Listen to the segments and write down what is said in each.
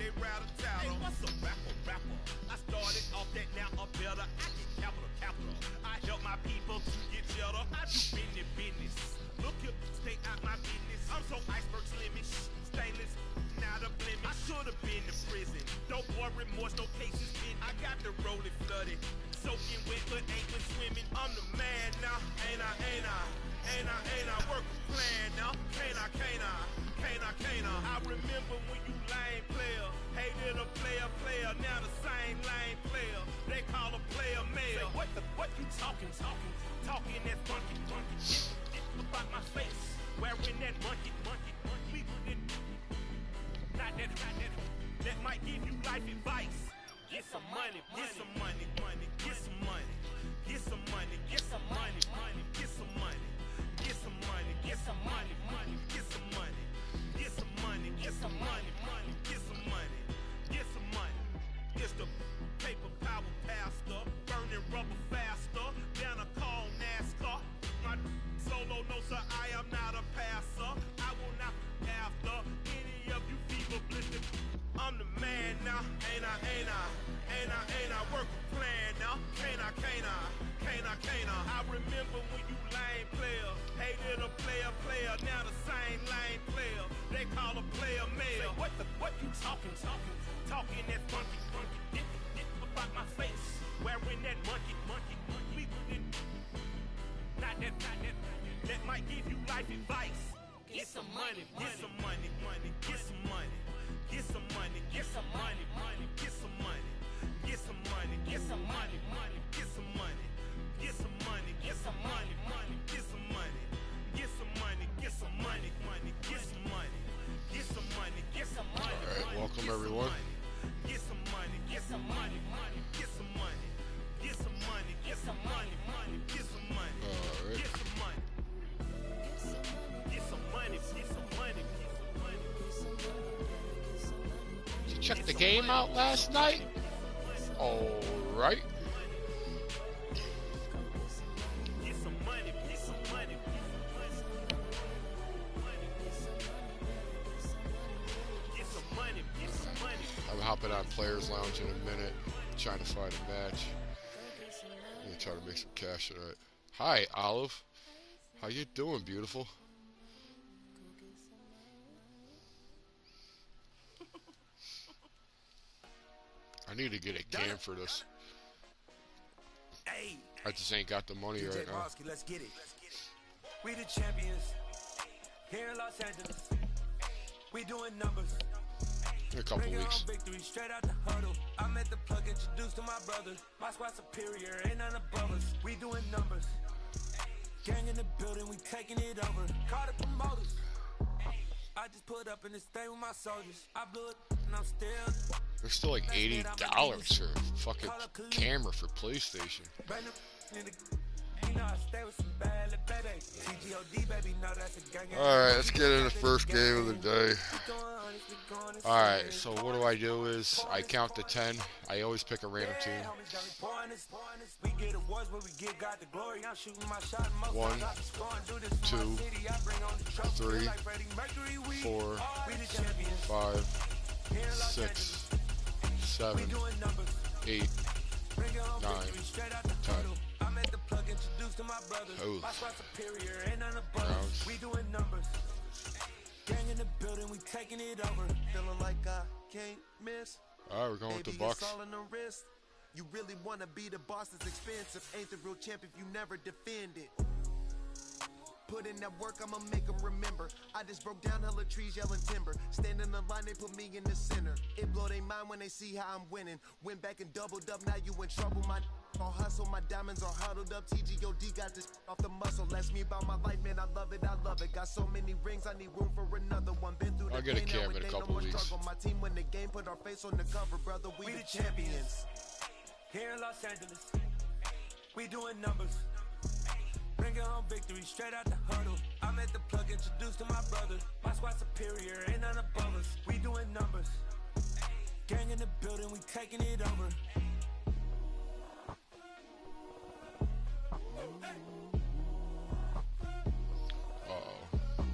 they rattle tattle. Hey, what's a rapper? I started off that, now I'm better. I get capital. I help my people to get cheddar. I do business. Look here, stay out my business. I'm so iceberg slimmish, stainless, not a blemish. I should've been in prison. No more remorse, no cases in. I got the rolling flooded, soaking wet, but ain't been swimming. I'm the man now, ain't I? Work a plan now, can't I? I remember when you lame player, hated a player, now the same lame player. They call a player mayor. Say, what you talking that funky. Get about my face, wearing that monkey. We not that might give you life advice. Get some money. It's the paper power pastor, burning rubber faster, down a call NASCAR. My solo, no sir, I am not a passer. I will not after any of you fever blistered. I'm the man now, ain't I? Work a plan now, can't I? I remember when you lame player, hated a player, now the same lame player. They call a player mayor. Say, what you talking that funky. Get about my face, wearing that monkey. We not that might give you life advice. Get some money. Alright, welcome everyone. Get some money. Did you check the game out last night? Alright. I'm hopping on Players Lounge in a minute, trying to find a match. I'm gonna try to make some cash tonight. Hi, Olive. How you doing, beautiful? I need to get a cam for this. I just ain't got the money right now. Let's get it. We the champions here in Los Angeles. We doing numbers. In a couple weeks. Victory straight out the huddle. I'm at the plug, introduced to my brother. My squad superior, ain't none above us. We doing numbers. Gang in the building, we taking it over. Call the promoters. I just put up in this thing with my soldiers. I blew it, and I'm still. There's still like $80 for a fucking camera for PlayStation. Alright, let's get in the first game of the day. Alright, so what do is I count to 10. I always pick a random team. 1, 2, 3, 4, 5, 6, 7, 8, 9, 10. Oh. Rounds. We doing numbers. Gang in the building, we taking it over. Feeling like I can't miss. Alright, we're going with the Bucks. All in the wrist. You really wanna be the boss, it's expensive. Ain't the real champ if you never defend it. Put in that work, I'ma make them remember. I just broke down hella trees, yelling timber. Stand in the line, they put me in the center. It blow they mind when they see how I'm winning. Went back and doubled up, now you in trouble. My all hustle, my diamonds are huddled up. TGOD got this off the muscle. Ask me about my life, man, I love it. Got so many rings, I need room for another one. Been through the I'll get a cam in a couple of weeks. My team win the game, put our face on the cover, brother. We the champions. Here in Los Angeles, we doing numbers. Bringing home victory straight out the huddle. I'm at the plug, introduced to my brother. My squad superior, ain't none above us. We doing numbers. Gang in the building, we taking it over. Uh-oh.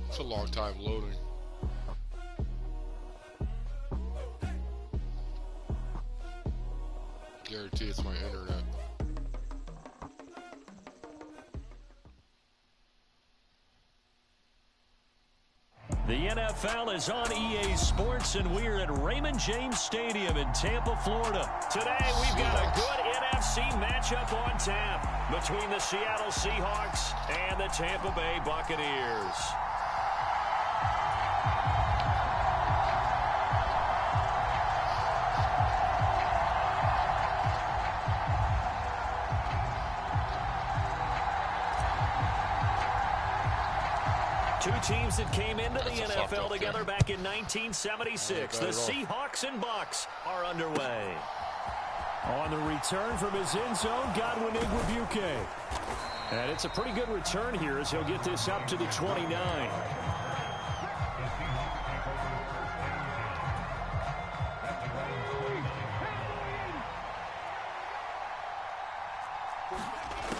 It's a long time loading. guarantee it's my internet. The NFL is on EA Sports, and we're at Raymond James Stadium in Tampa, Florida. Today, we've got a good NFC matchup on tap between the Seattle Seahawks and the Tampa Bay Buccaneers. Two teams that came into the NFL together back in 1976. The Seahawks and Bucs are underway. On the return from his end zone, Godwin Igwebuike. And it's a pretty good return here as he'll get this up to the 29.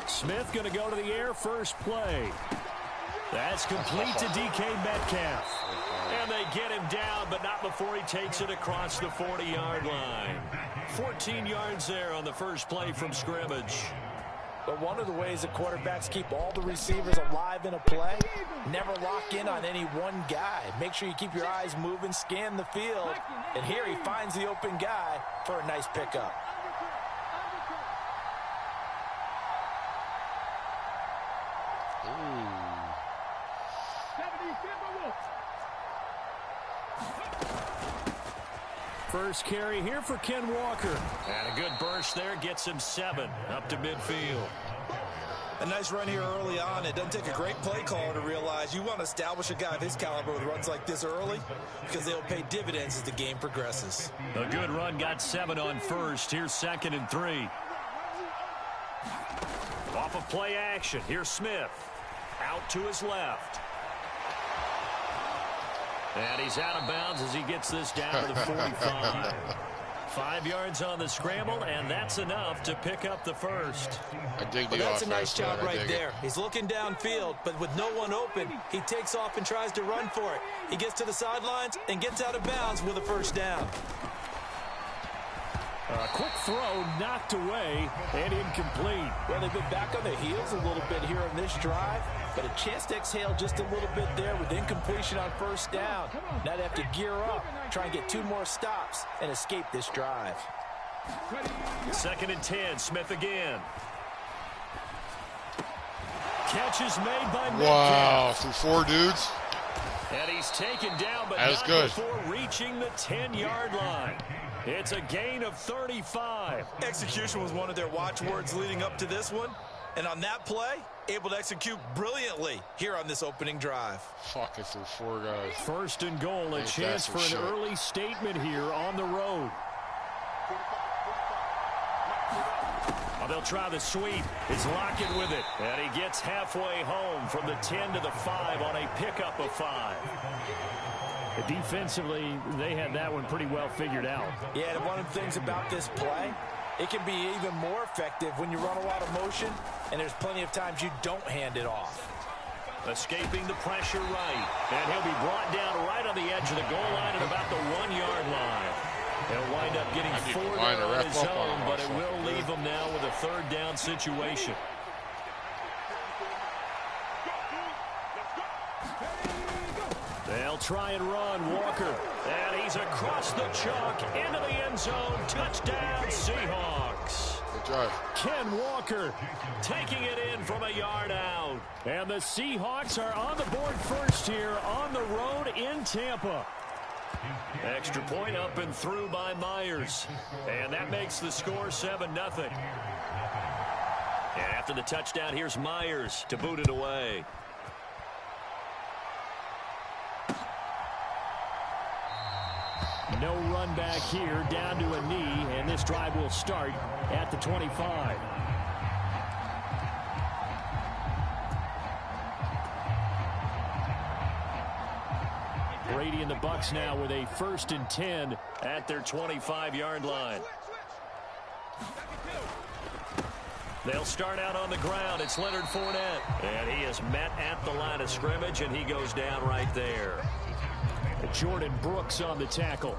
Smith going to go to the air first play. That's complete to DK Metcalf. And they get him down, but not before he takes it across the 40-yard line. 14 yards there on the first play from scrimmage. But one of the ways that quarterbacks keep all the receivers alive in a play, never lock in on any one guy. Make sure you keep your eyes moving, scan the field. And here he finds the open guy for a nice pickup. First carry here for Ken Walker. And a good burst there gets him 7 up to midfield. A nice run here early on. It doesn't take a great play caller to realize you want to establish a guy of his caliber with runs like this early because they'll pay dividends as the game progresses. A good run, got 7 on first. Here's 2nd and 3. Off of play action. Here's Smith. Out to his left. And he's out of bounds as he gets this down to the 45. 5 yards on the scramble, and that's enough to pick up the first. I dig the Well, that's offense, a nice job man. right there. He's looking downfield, but with no one open, he takes off and tries to run for it. He gets to the sidelines and gets out of bounds with a first down. A quick throw knocked away and incomplete. Well, they've been back on their heels a little bit here on this drive, but a chance to exhale just a little bit there with incompletion on first down. Now they have to gear up, try and get 2 more stops and escape this drive. 2nd and 10, Smith again. Catch is made by Metcalf. Wow, through 4 dudes. And he's taken down, but not before reaching the 10-yard line. It's a gain of 35. Execution was one of their watchwords leading up to this one. And on that play, able to execute brilliantly here on this opening drive. Fucking through 4 guys. 1st and goal, a chance for an early statement here on the road. They'll try the sweep. It's Lockett with it. And he gets halfway home from the 10 to the 5 on a pickup of 5. Defensively, they had that one pretty well figured out. Yeah, and one of the things about this play, it can be even more effective when you run a lot of motion, and there's plenty of times you don't hand it off. Escaping the pressure right. And he'll be brought down right on the edge of the goal line at about the 1-yard line. He'll wind up getting 4 on his own, but it will leave him now with a 3rd down situation. They'll try and run Walker. And he's across the chalk into the end zone. Touchdown, Seahawks. Good drive. Ken Walker taking it in from a yard out. And the Seahawks are on the board first here on the road in Tampa. Extra point up and through by Myers. And that makes the score 7-0. And after the touchdown, here's Myers to boot it away. No run back here, down to a knee, and this drive will start at the 25. Brady and the Bucs now with a 1st and 10 at their 25-yard line. They'll start out on the ground. It's Leonard Fournette. And he is met at the line of scrimmage, and he goes down right there. Jordan Brooks on the tackle.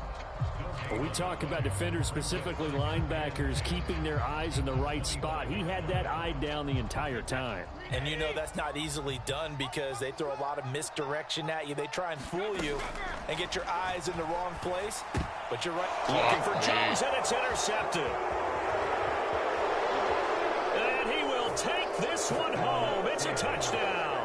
When we talk about defenders, specifically linebackers, keeping their eyes in the right spot, he had that eye down the entire time. And you know that's not easily done because they throw a lot of misdirection at you. They try and fool you and get your eyes in the wrong place. But you're right. Looking for Jones, and it's intercepted. And he will take this one home. It's a touchdown.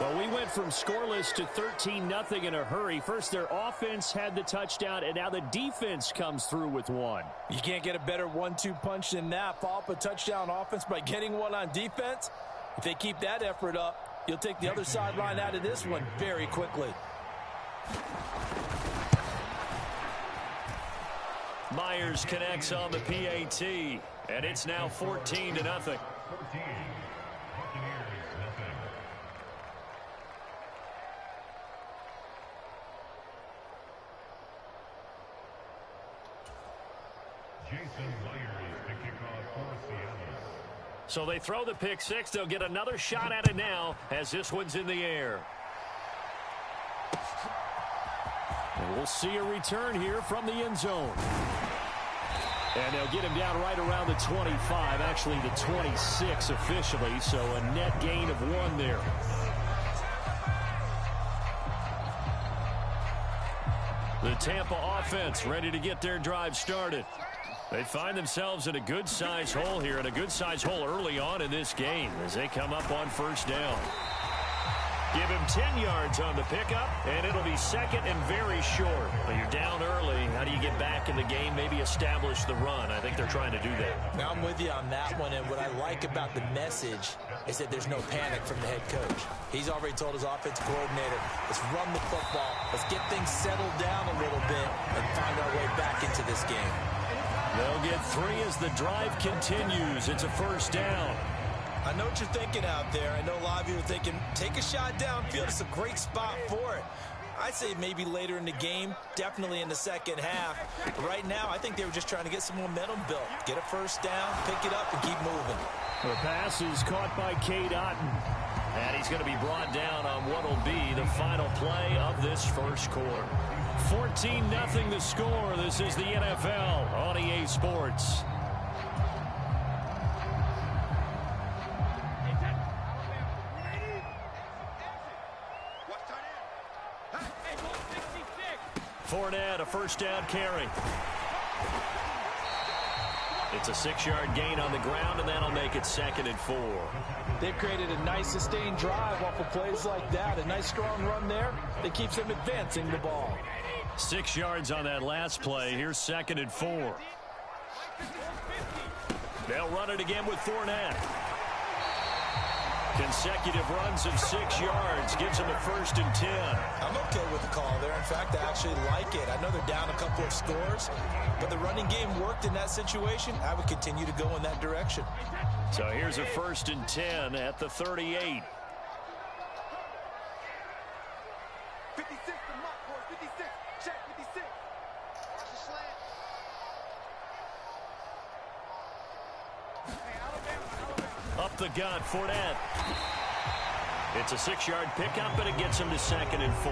Well, we went from scoreless to 13-0 in a hurry. First, their offense had the touchdown, and now the defense comes through with one. You can't get a better 1-2 punch than that. Follow up a touchdown offense by getting one on defense. If they keep that effort up, you'll take the other sideline out of this one very quickly. Myers connects on the PAT, and it's now 14-0. So they throw the pick six. They'll get another shot at it now as this one's in the air. And we'll see a return here from the end zone. And they'll get him down right around the 25, actually the 26 officially, so a net gain of 1 there. The Tampa offense ready to get their drive started. They find themselves in a good-sized hole here, and a good-sized hole early on in this game as they come up on first down. Give him 10 yards on the pickup, and it'll be second and very short. But you're down early. How do you get back in the game, maybe establish the run? I think they're trying to do that. Now, I'm with you on that one, and what I like about the message is that there's no panic from the head coach. He's already told his offensive coordinator, let's run the football, let's get things settled down a little bit, and find our way back into this game. They'll get 3 as the drive continues. It's a first down. I know what you're thinking out there. I know a lot of you are thinking, take a shot downfield. It's a great spot for it. I'd say maybe later in the game, definitely in the second half. But right now, I think they were just trying to get some momentum built. Get a first down, pick it up, and keep moving. The pass is caught by Cade Otton. And he's going to be brought down on what will be the final play of this first quarter. 14-0 the score. This is the NFL on EA Sports. Fournette, a first down carry. It's a 6-yard gain on the ground, and that'll make it 2nd and 4. They've created a nice sustained drive off of plays like that. A nice strong run there that keeps them advancing the ball. 6 yards on that last play. Here's 2nd and 4. They'll run it again with Fournette. Consecutive runs of 6 yards gives them a 1st and 10. I'm okay with the call there. In fact, I actually like it. I know they're down a couple of scores, but the running game worked in that situation. I would continue to go in that direction. So here's a 1st and 10 at the 38. 56 to Mark, boys. 56. Check 56. Watch the slant. Hey, Alabama. Up the gut, Fournette. It's a 6-yard pickup, and it gets him to 2nd and 4.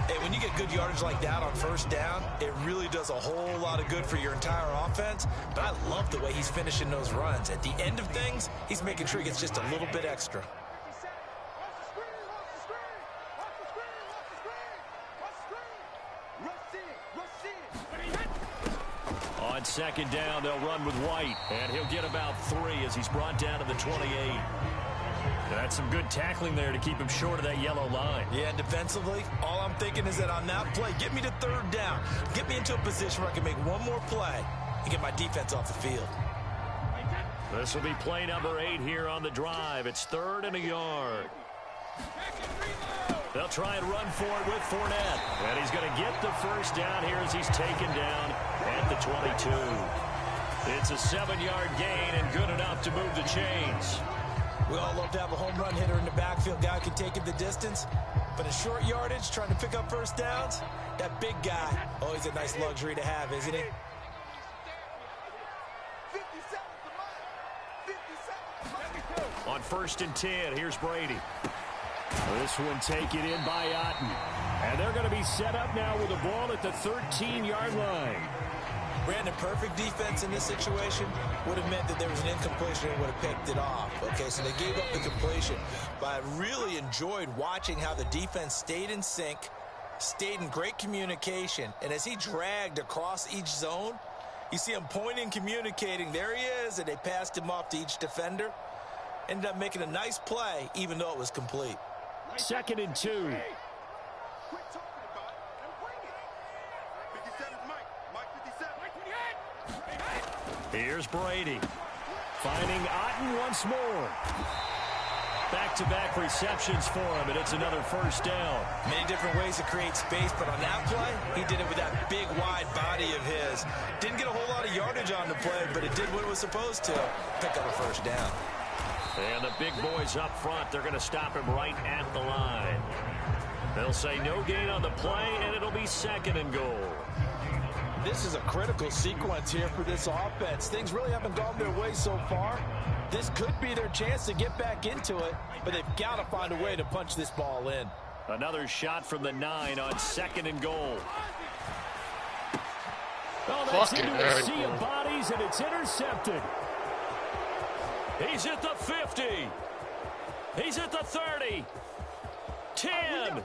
Hey, when you get good yardage like that on first down, it really does a whole lot of good for your entire offense. But I love the way he's finishing those runs. At the end of things, he's making sure he gets just a little bit extra. On 2nd down, they'll run with White, and he'll get about 3 as he's brought down to the 28. That's some good tackling there to keep him short of that yellow line. Yeah, and defensively, all I'm thinking is that on that play, get me to 3rd down. Get me into a position where I can make one more play and get my defense off the field. This will be play number 8 here on the drive. It's 3rd and a yard. They'll try and run for it with Fournette. And he's going to get the first down here as he's taken down at the 22. It's a 7-yard gain and good enough to move the chains. We all love to have a home run hitter in the backfield. Guy can take it the distance. But in short yardage, trying to pick up first downs, that big guy, always a nice luxury to have, isn't he? On 1st and 10, here's Brady. This one taken in by Otten. And they're going to be set up now with the ball at the 13-yard line. Brandon, perfect defense in this situation would have meant that there was an incompletion and would have picked it off. Okay, so they gave up the completion. But I really enjoyed watching how the defense stayed in sync, stayed in great communication. And as he dragged across each zone, you see him pointing, communicating. There he is, and they passed him off to each defender. Ended up making a nice play, even though it was complete. 2nd and 2. Here's Brady. Finding Otten once more. Back-to-back receptions for him, and it's another first down. Many different ways to create space, but on that play, he did it with that big, wide body of his. Didn't get a whole lot of yardage on the play, but it did what it was supposed to. Pick up a first down. And the big boys up front, they're going to stop him right at the line. They'll say no gain on the play, and it'll be 2nd and goal. This is a critical sequence here for this offense. Things really haven't gone their way so far. This could be their chance to get back into it, but they've got to find a way to punch this ball in. Another shot from the 9 on 2nd and goal. Oh, that's into a sea of bodies, and it's intercepted. He's at the 50. He's at the 30. 10.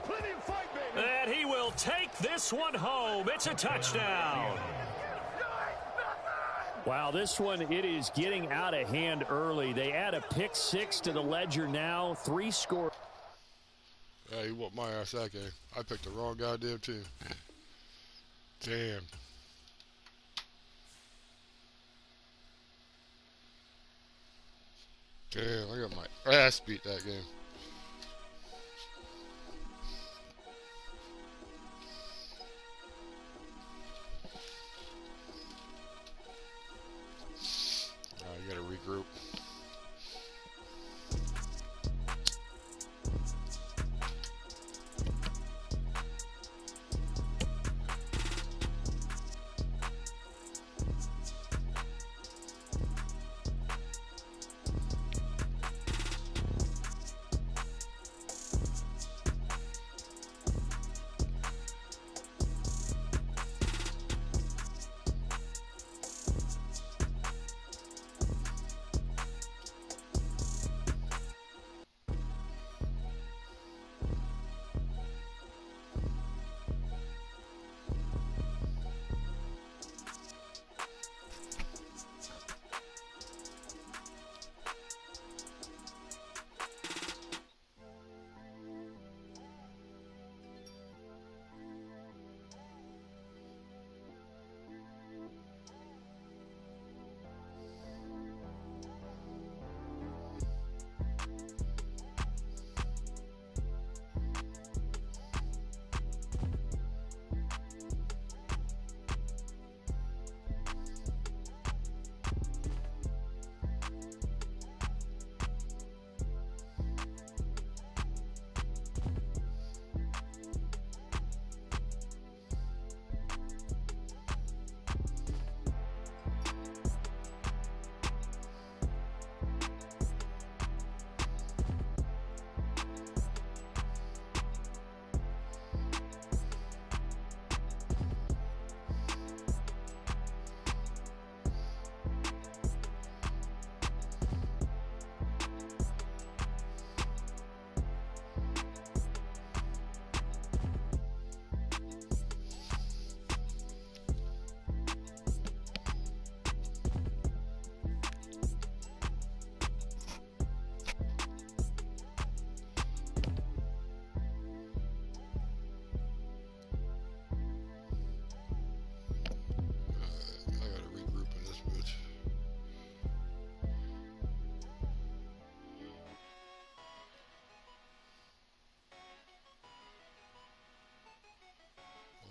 And he will take this one home. It's a touchdown. Wow, this one, it is getting out of hand early. They add a pick 6 to the ledger now. 3 scores. Yeah, he whooped my ass that game. I picked the wrong goddamn team. Damn. Damn, I got my ass beat that game. You gotta regroup.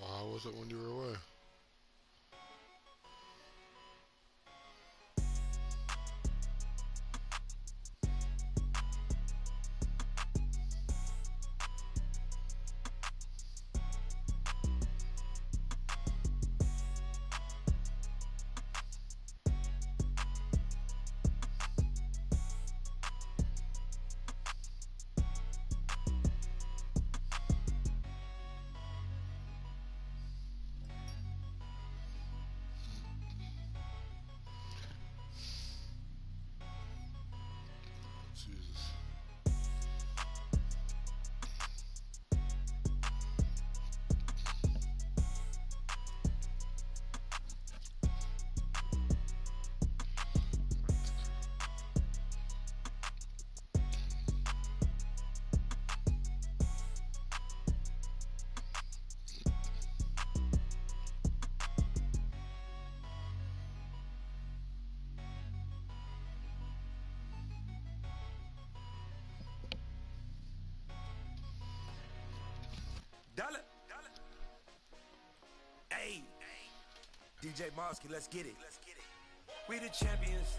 How was it when you were away? Dollar. Hey. DJ Mosky, let's get it. We the champions.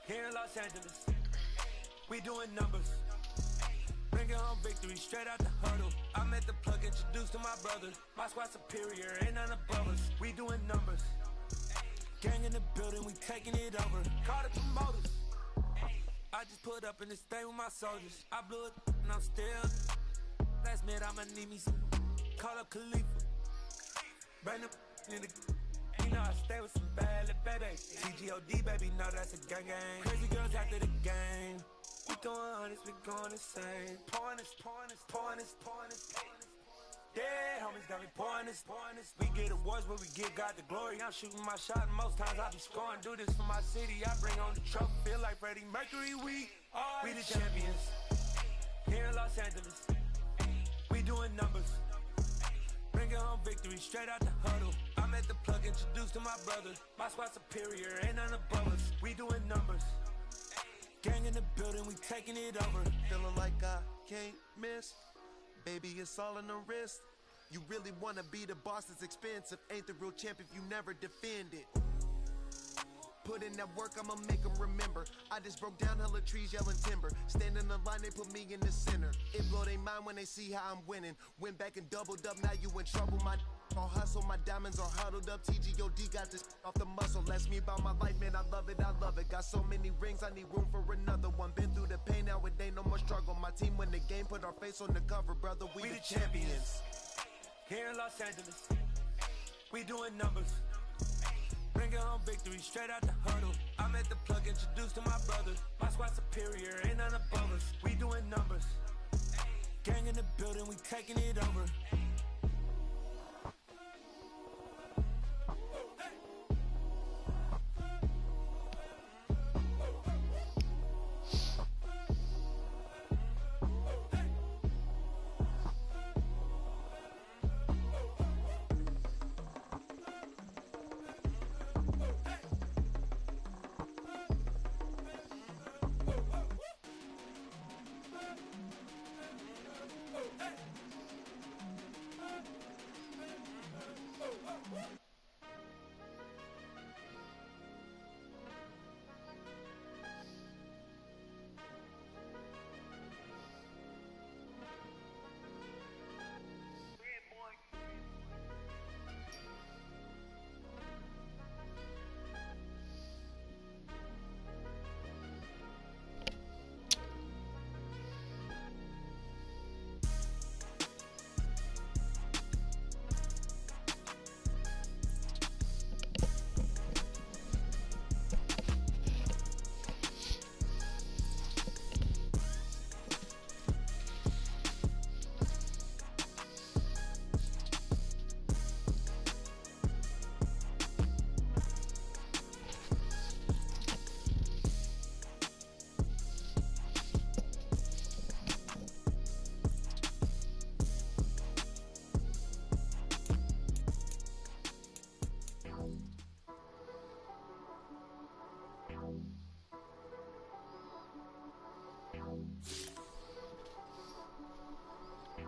Here in Los Angeles. We doing numbers. Bringing home victory straight out the huddle. I'm at the plug, introduced to my brothers. My squad superior, ain't none above us. We doing numbers. Gang in the building, we taking it over. Call the promoters. I just put up in this thing with my soldiers. I blew it and I'm still. Last minute I'ma need me some. Call up Khalifa. Bring them in the. You know I stay with some bad little baby. CGOD baby, know that's a gang gang. Crazy girls after the game. We throwing hundreds, we going insane. Pouring this. Yeah, homies got me pouring this. We get awards, but we give God the glory. I'm shooting my shot, and most times I be scoring. Do this for my city, I bring on the trophy. Feel like Freddie Mercury, we the champions. Here in Los Angeles, we doing numbers. Bringing home victory straight out the huddle. I'm at the plug, introduced to my brothers. My squad superior, ain't none above us. We doing numbers. Gang in the building, we taking it over. Feeling like I can't miss. Baby, it's all in the wrist. You really wanna be the boss, it's expensive. Ain't the real champ if you never defend it. Put in that work, I'ma make them remember. I just broke down hella trees, yelling timber. Stand in the line, they put me in the center. It blow their mind when they see how I'm winning. Went back and doubled up, now you in trouble. My all hustle, my diamonds are huddled up. TGOD got this off the muscle. That's me about my life, man, I love it. Got so many rings, I need room for another one. Been through the pain, now it ain't no more struggle. My team win the game, put our face on the cover, brother, we the champions. Here in Los Angeles, we doing numbers. Bringing home victory straight out the huddle. I'm at the plug, introduced to my brothers. My squad superior, ain't none above us. We doing numbers. Gang in the building, we taking it over.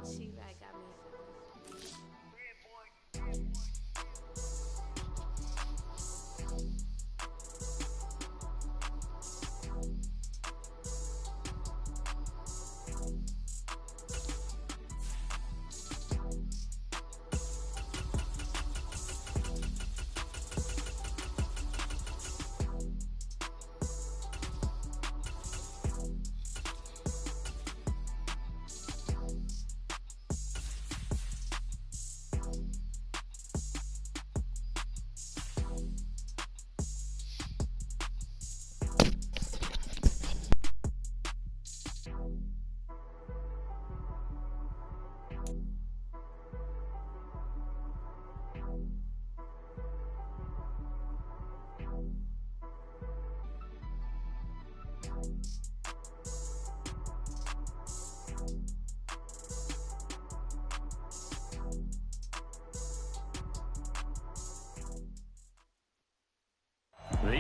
She-Rag got me.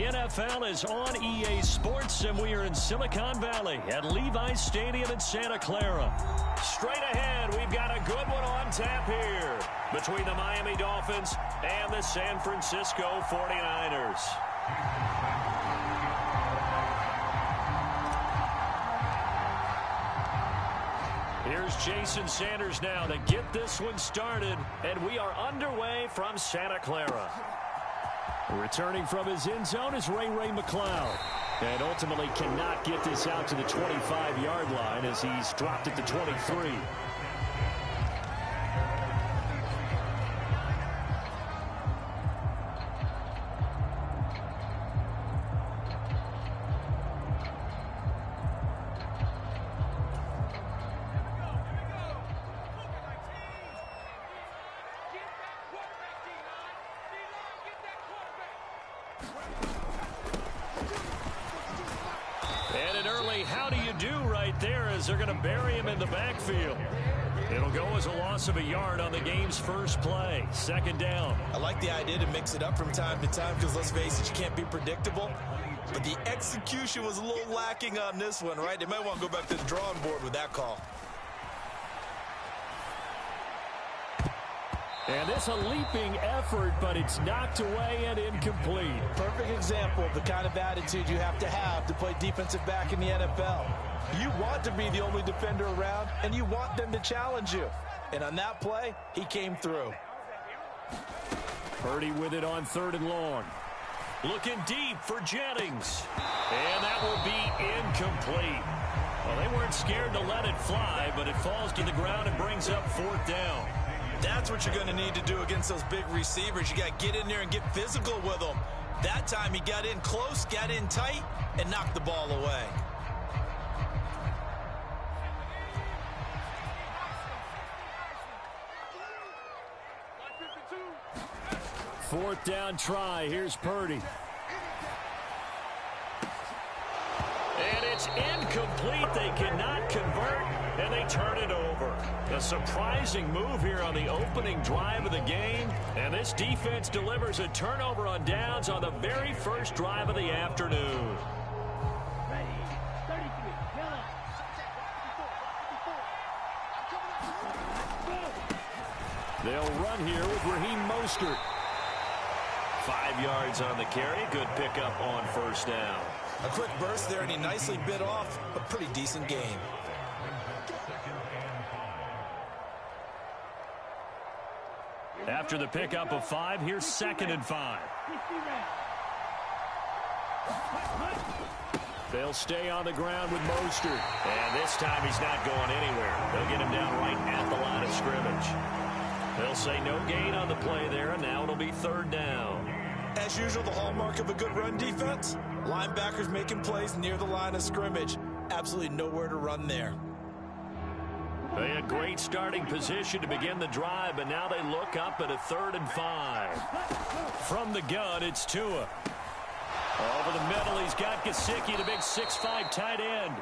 NFL is on EA Sports, and we are in Silicon Valley at Levi's Stadium in Santa Clara. Straight ahead, we've got a good one on tap here between the Miami Dolphins and the San Francisco 49ers. Here's Jason Sanders now to get this one started, and we are underway from Santa Clara. Returning from his end zone is Ray McCloud. And ultimately cannot get this out to the 25-yard line as he's dropped at the 23. How do you do right there as they're going to bury him in the backfield. It'll go as a loss of a yard on the game's first play. Second down. I like the idea to mix it up from time to time because, let's face it, you can't be predictable. But the execution was a little lacking on this one, right? They might want to go back to the drawing board with that call. And it's a leaping effort, but it's knocked away and incomplete. Perfect example of the kind of attitude you have to play defensive back in the NFL. You want to be the only defender around, and you want them to challenge you. And on that play, he came through. Purdy with it on 3rd and long. Looking deep for Jennings. And that will be incomplete. Well, they weren't scared to let it fly, but it falls to the ground and brings up 4th down. That's what you're going to need to do against those big receivers. You got to get in there and get physical with them. That time he got in close, got in tight, and knocked the ball away. Fourth down try. Here's Purdy. And it's incomplete. They cannot convert, and they turn it over. A surprising move here on the opening drive of the game. And this defense delivers a turnover on downs on the very first drive of the afternoon. They'll run here with Raheem Mostert. 5 yards on the carry. Good pickup on first down. A quick burst there, and he nicely bit off a pretty decent gain. After the pickup of 5, here's 2nd and 5. They'll stay on the ground with Mostert. And this time he's not going anywhere. They'll get him down right at the line of scrimmage. They'll say no gain on the play there, and now it'll be 3rd down. As usual, the hallmark of a good run defense, linebackers making plays near the line of scrimmage. Absolutely nowhere to run there. They had great starting position to begin the drive, but now they look up at a 3rd and 5. From the gun, it's Tua. Over the middle, he's got Gesicki, the big 6'5" tight end.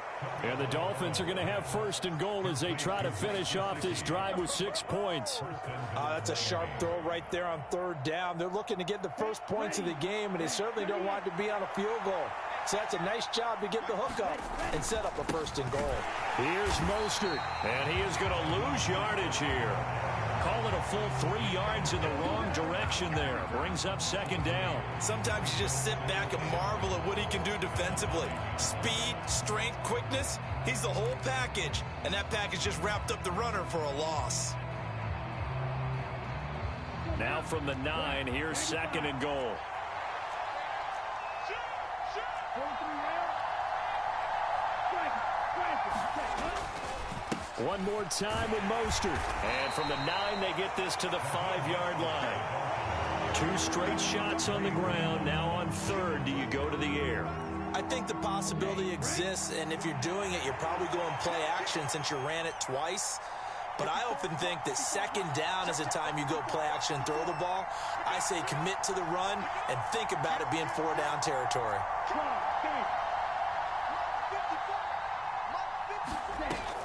And the Dolphins are going to have 1st and goal as they try to finish off this drive with 6 points. That's a sharp throw right there on 3rd down. They're looking to get the first points of the game, and they certainly don't want it to be on a field goal. So that's a nice job to get the hook up and set up a 1st and goal. Here's Mostert, and he is going to lose yardage here. Call it a full 3 yards in the wrong direction there. Brings up 2nd down. Sometimes you just sit back and marvel at what he can do defensively. Speed, strength, quickness, he's the whole package. And that package just wrapped up the runner for a loss. Now from the 9, here's 2nd and goal. One more time with Mostert. And from the 9, they get this to the 5-yard line. 2 straight shots on the ground. Now on 3rd, do you go to the air? I think the possibility exists, and if you're doing it, you're probably going play action since you ran it twice. But I often think that 2nd down is the time you go play action and throw the ball. I say commit to the run and think about it being 4-down territory.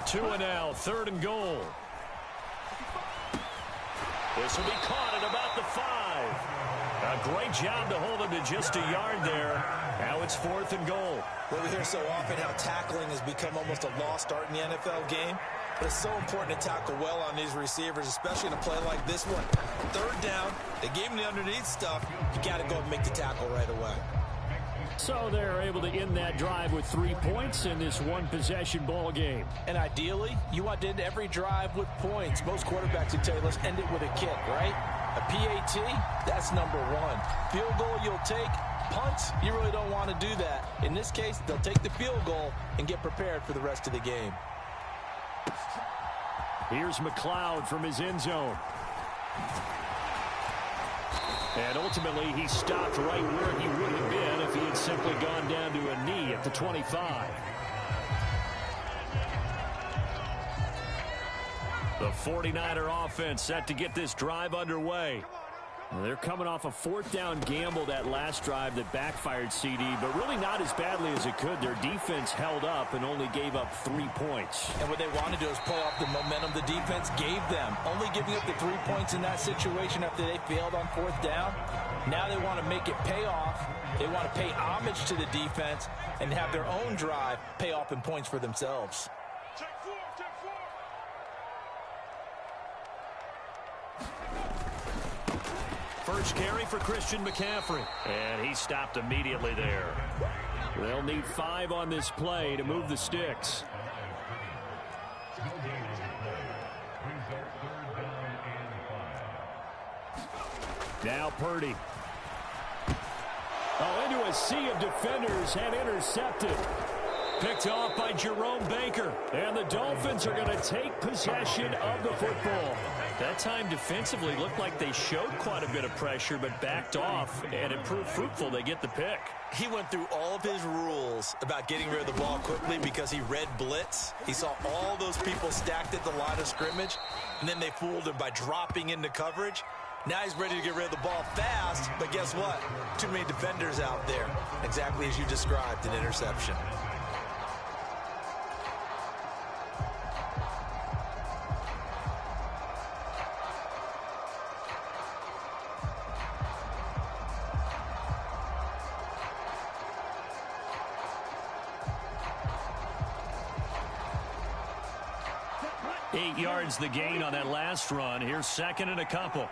2 and now, 3rd and goal. This will be caught at about the 5. A A great job to hold him to just a yard there. Now it's 4th and goal. Well, we hear so often how tackling has become almost a lost art in the NFL game. But it's so important to tackle well on these receivers, especially in a play like this one. 3rd down, they gave him the underneath stuff. You got to go and make the tackle right away. So they're able to end that drive with 3 points in this one-possession ball game. And ideally, you want to end every drive with points. Most quarterbacks would tell you, let's end it with a kick, right? A PAT, that's number 1. Field goal you'll take. Punts, you really don't want to do that. In this case, they'll take the field goal and get prepared for the rest of the game. Here's McLeod from his end zone. And ultimately, he stopped right where he would have been if he had simply gone down to a knee at the 25. The 49er offense set to get this drive underway. They're coming off a 4th down gamble that last drive that backfired CD, but really not as badly as it could. Their defense held up and only gave up 3 points. And what they want to do is play off the momentum the defense gave them. Only giving up the 3 points in that situation after they failed on 4th down. Now they want to make it pay off. They want to pay homage to the defense and have their own drive pay off in points for themselves. First carry for Christian McCaffrey. And he stopped immediately there. They'll need 5 on this play to move the sticks. Now Purdy. Oh, into a sea of defenders and intercepted. Picked off by Jerome Baker. And the Dolphins are going to take possession of the football. That time defensively looked like they showed quite a bit of pressure but backed off, and it proved fruitful. They get the pick. He went through all of his rules about getting rid of the ball quickly because he read blitz. He saw all those people stacked at the line of scrimmage, and then they fooled him by dropping into coverage. Now he's ready to get rid of the ball fast, but guess what? Too many defenders out there. Exactly as you described, an interception. Eight yards the gain on that last run. Here's 2nd and a couple.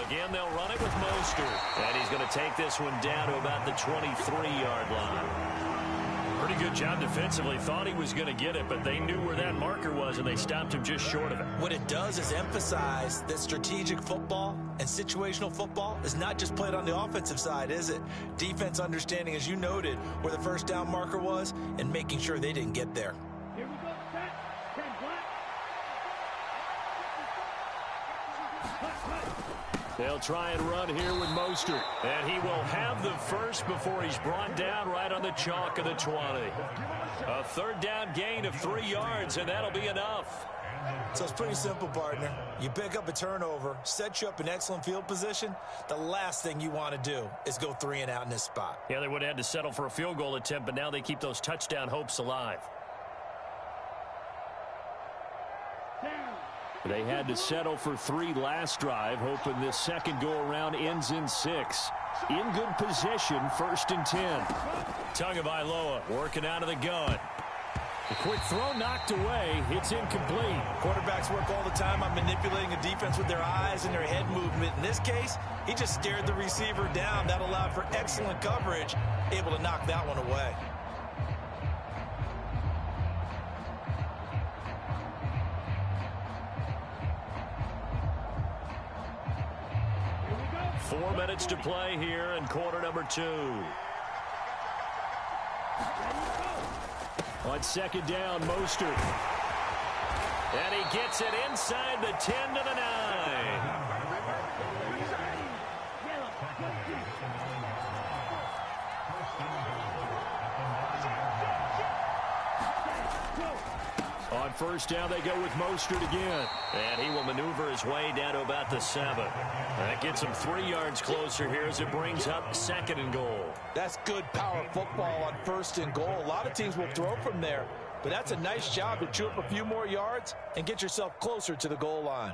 Again, they'll run it with Mostert. And he's going to take this one down to about the 23-yard line. Pretty good job defensively. Thought he was going to get it, but they knew where that marker was, and they stopped him just short of it. What it does is emphasize that strategic football and situational football is not just played on the offensive side, is it? Defense understanding, as you noted, where the first down marker was and making sure they didn't get there. Here we go, set, 10 black. They'll try and run here with Mostert. And he will have the first before he's brought down right on the chalk of the 20. A 3rd down gain of 3 yards, and that'll be enough. So it's pretty simple, partner. You pick up a turnover, set you up in excellent field position. The last thing you want to do is go 3 and out in this spot. Yeah, they would have had to settle for a field goal attempt, but now they keep those touchdown hopes alive. They had to settle for 3 last drive, hoping this second go-around ends in 6. In good position, 1st and 10. Tagovailoa working out of the gun. The quick throw knocked away. It's incomplete. Quarterbacks work all the time on manipulating a defense with their eyes and their head movement. In this case, he just stared the receiver down. That allowed for excellent coverage, able to knock that one away. Four minutes to play here in quarter number 2. On 2nd down, Mostert. And he gets it inside the 10 to the 9. On 1st down, they go with Mostert again. And he will maneuver his way down to about the 7. That gets him 3 yards closer here as it brings up 2nd and goal. That's good power football on 1st and goal. A lot of teams will throw from there, but that's a nice job to chew up a few more yards and get yourself closer to the goal line.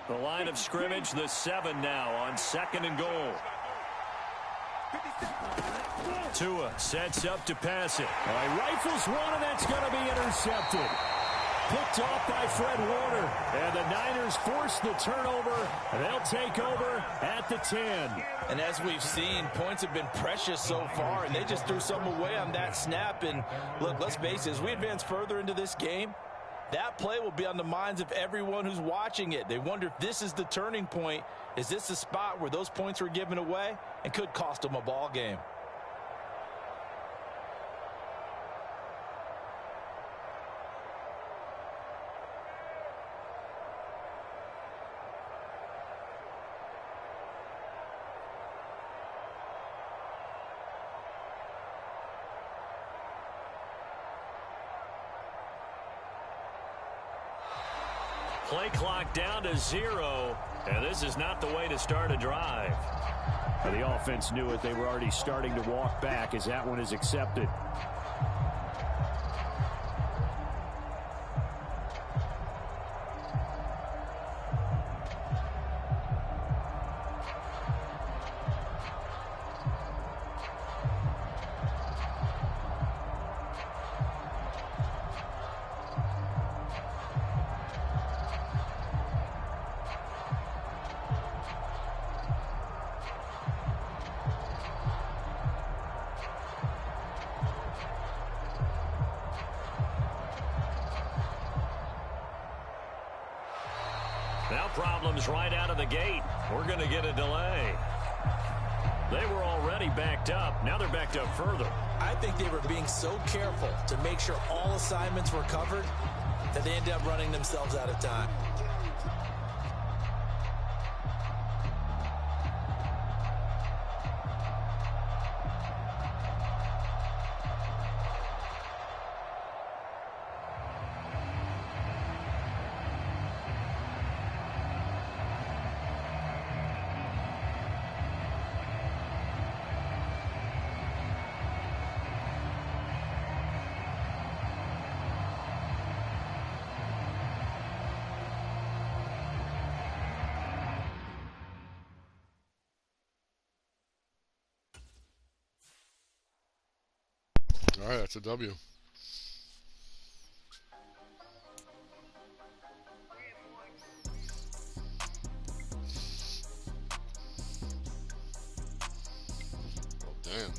The line of scrimmage, the 7 now on 2nd and goal. Tua sets up to pass it. All right, rifles one, and that's going to be intercepted. Picked off by Fred Warner. And the Niners force the turnover. They'll take over at the 10. And as we've seen, points have been precious so far, and they just threw some away on that snap. And look, let's face it, as we advance further into this game, that play will be on the minds of everyone who's watching it. They wonder if this is the turning point. Is this the spot where those points were given away and could cost them a ball game? Play clock down to 0, and this is not the way to start a drive. And the offense knew it. They were already starting to walk back as that one is accepted. Now problems right out of the gate. We're going to get a delay. They were already backed up. Now they're backed up further. I think they were being so careful to make sure all assignments were covered that they ended up running themselves out of time. All right, that's a W. Oh, damn.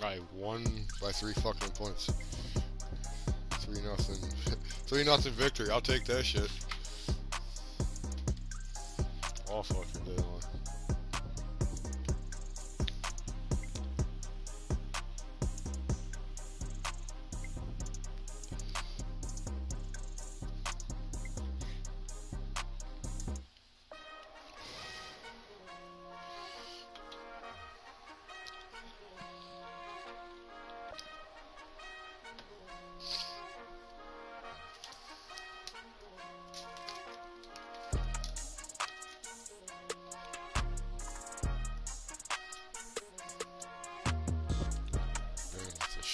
I won by 3 fucking points. 3-0. 3-0 victory. I'll take that shit. All fucking day long.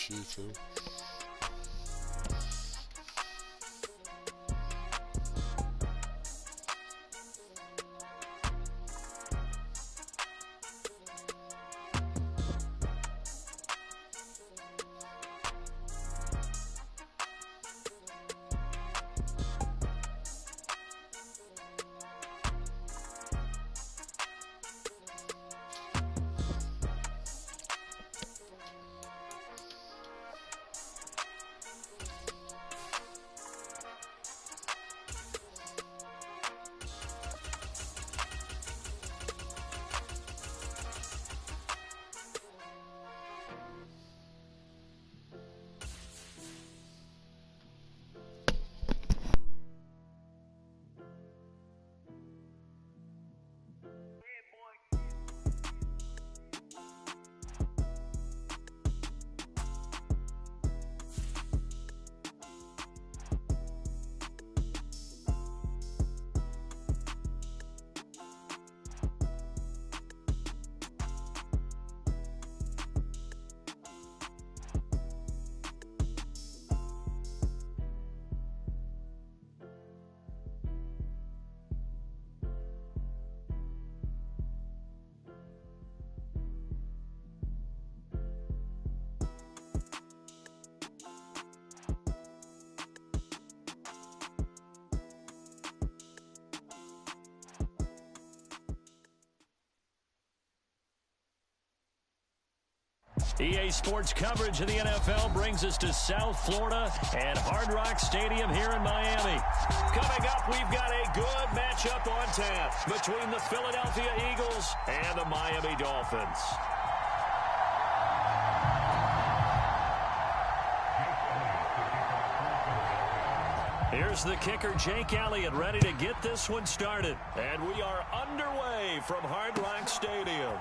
Too. EA Sports coverage of the NFL brings us to South Florida and Hard Rock Stadium here in Miami. Coming up, we've got a good matchup on tap between the Philadelphia Eagles and the Miami Dolphins. Here's the kicker, Jake Elliott, ready to get this one started. And we are underway from Hard Rock Stadium.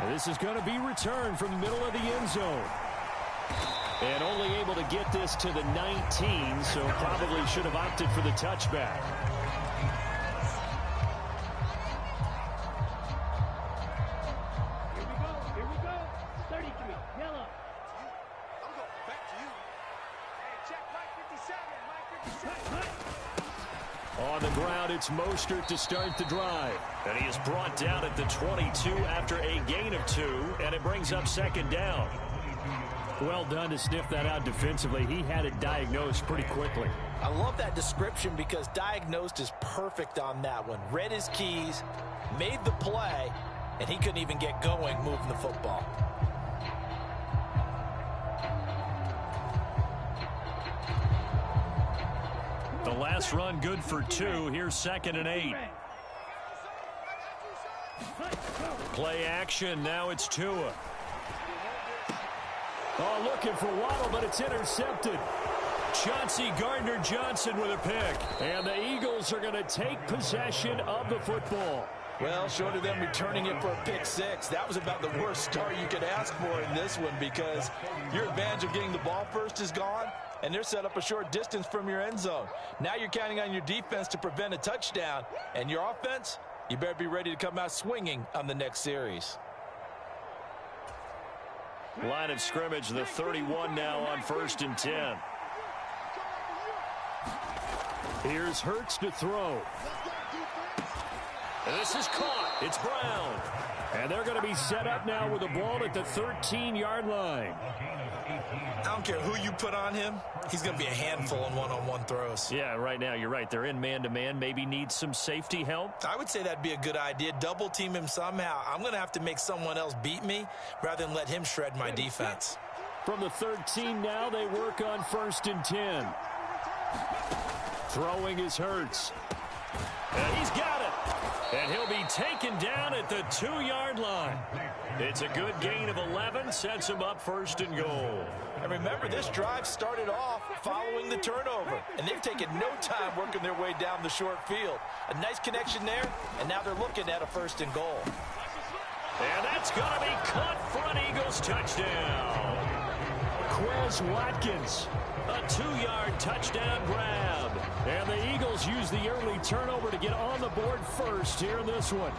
And this is going to be returned from the middle of the end zone. And only able to get this to the 19, so probably should have opted for the touchback. Here we go. 33, yellow. I'm going back to you. Hey, check Mike 57. Mike 57. On the ground, it's Mostert to start the drive. And he is brought down at the 22 after a gain of 2, and it brings up second down. Well done to sniff that out defensively. He had it diagnosed pretty quickly. I love that description because diagnosed is perfect on that one. Read his keys, made the play, and he couldn't even get going moving the football. The last run good for 2. Here's 2nd and 8. Play action. Now it's Tua. Oh, looking for Waddle, but it's intercepted. Chauncey Gardner-Johnson with a pick. And the Eagles are going to take possession of the football. Well, short of them returning it for a pick 6, that was about the worst start you could ask for in this one because your advantage of getting the ball first is gone, and they're set up a short distance from your end zone. Now you're counting on your defense to prevent a touchdown, and your offense, you better be ready to come out swinging on the next series. Line of scrimmage, the 31 now on 1st and 10. Here's Hurts to throw. And this is caught. It's Brown. And they're going to be set up now with the ball at the 13-yard line. I don't care who you put on him. He's going to be a handful in one-on-one throws. Yeah, right now you're right. They're in man-to-man. Maybe need some safety help. I would say that'd be a good idea. Double team him somehow. I'm going to have to make someone else beat me rather than let him shred my defense. From the 13 now, they work on 1st and 10. Throwing is Hurts. And he's got it. And he'll be taken down at the 2-yard line. It's a good gain of 11, sets him up 1st and goal. And remember, this drive started off following the turnover, and they've taken no time working their way down the short field. A nice connection there, and now they're looking at a 1st and goal. And that's going to be caught for an Eagles touchdown. Quez Watkins. A 2-yard touchdown grab. And the Eagles use the early turnover to get on the board first here in this one.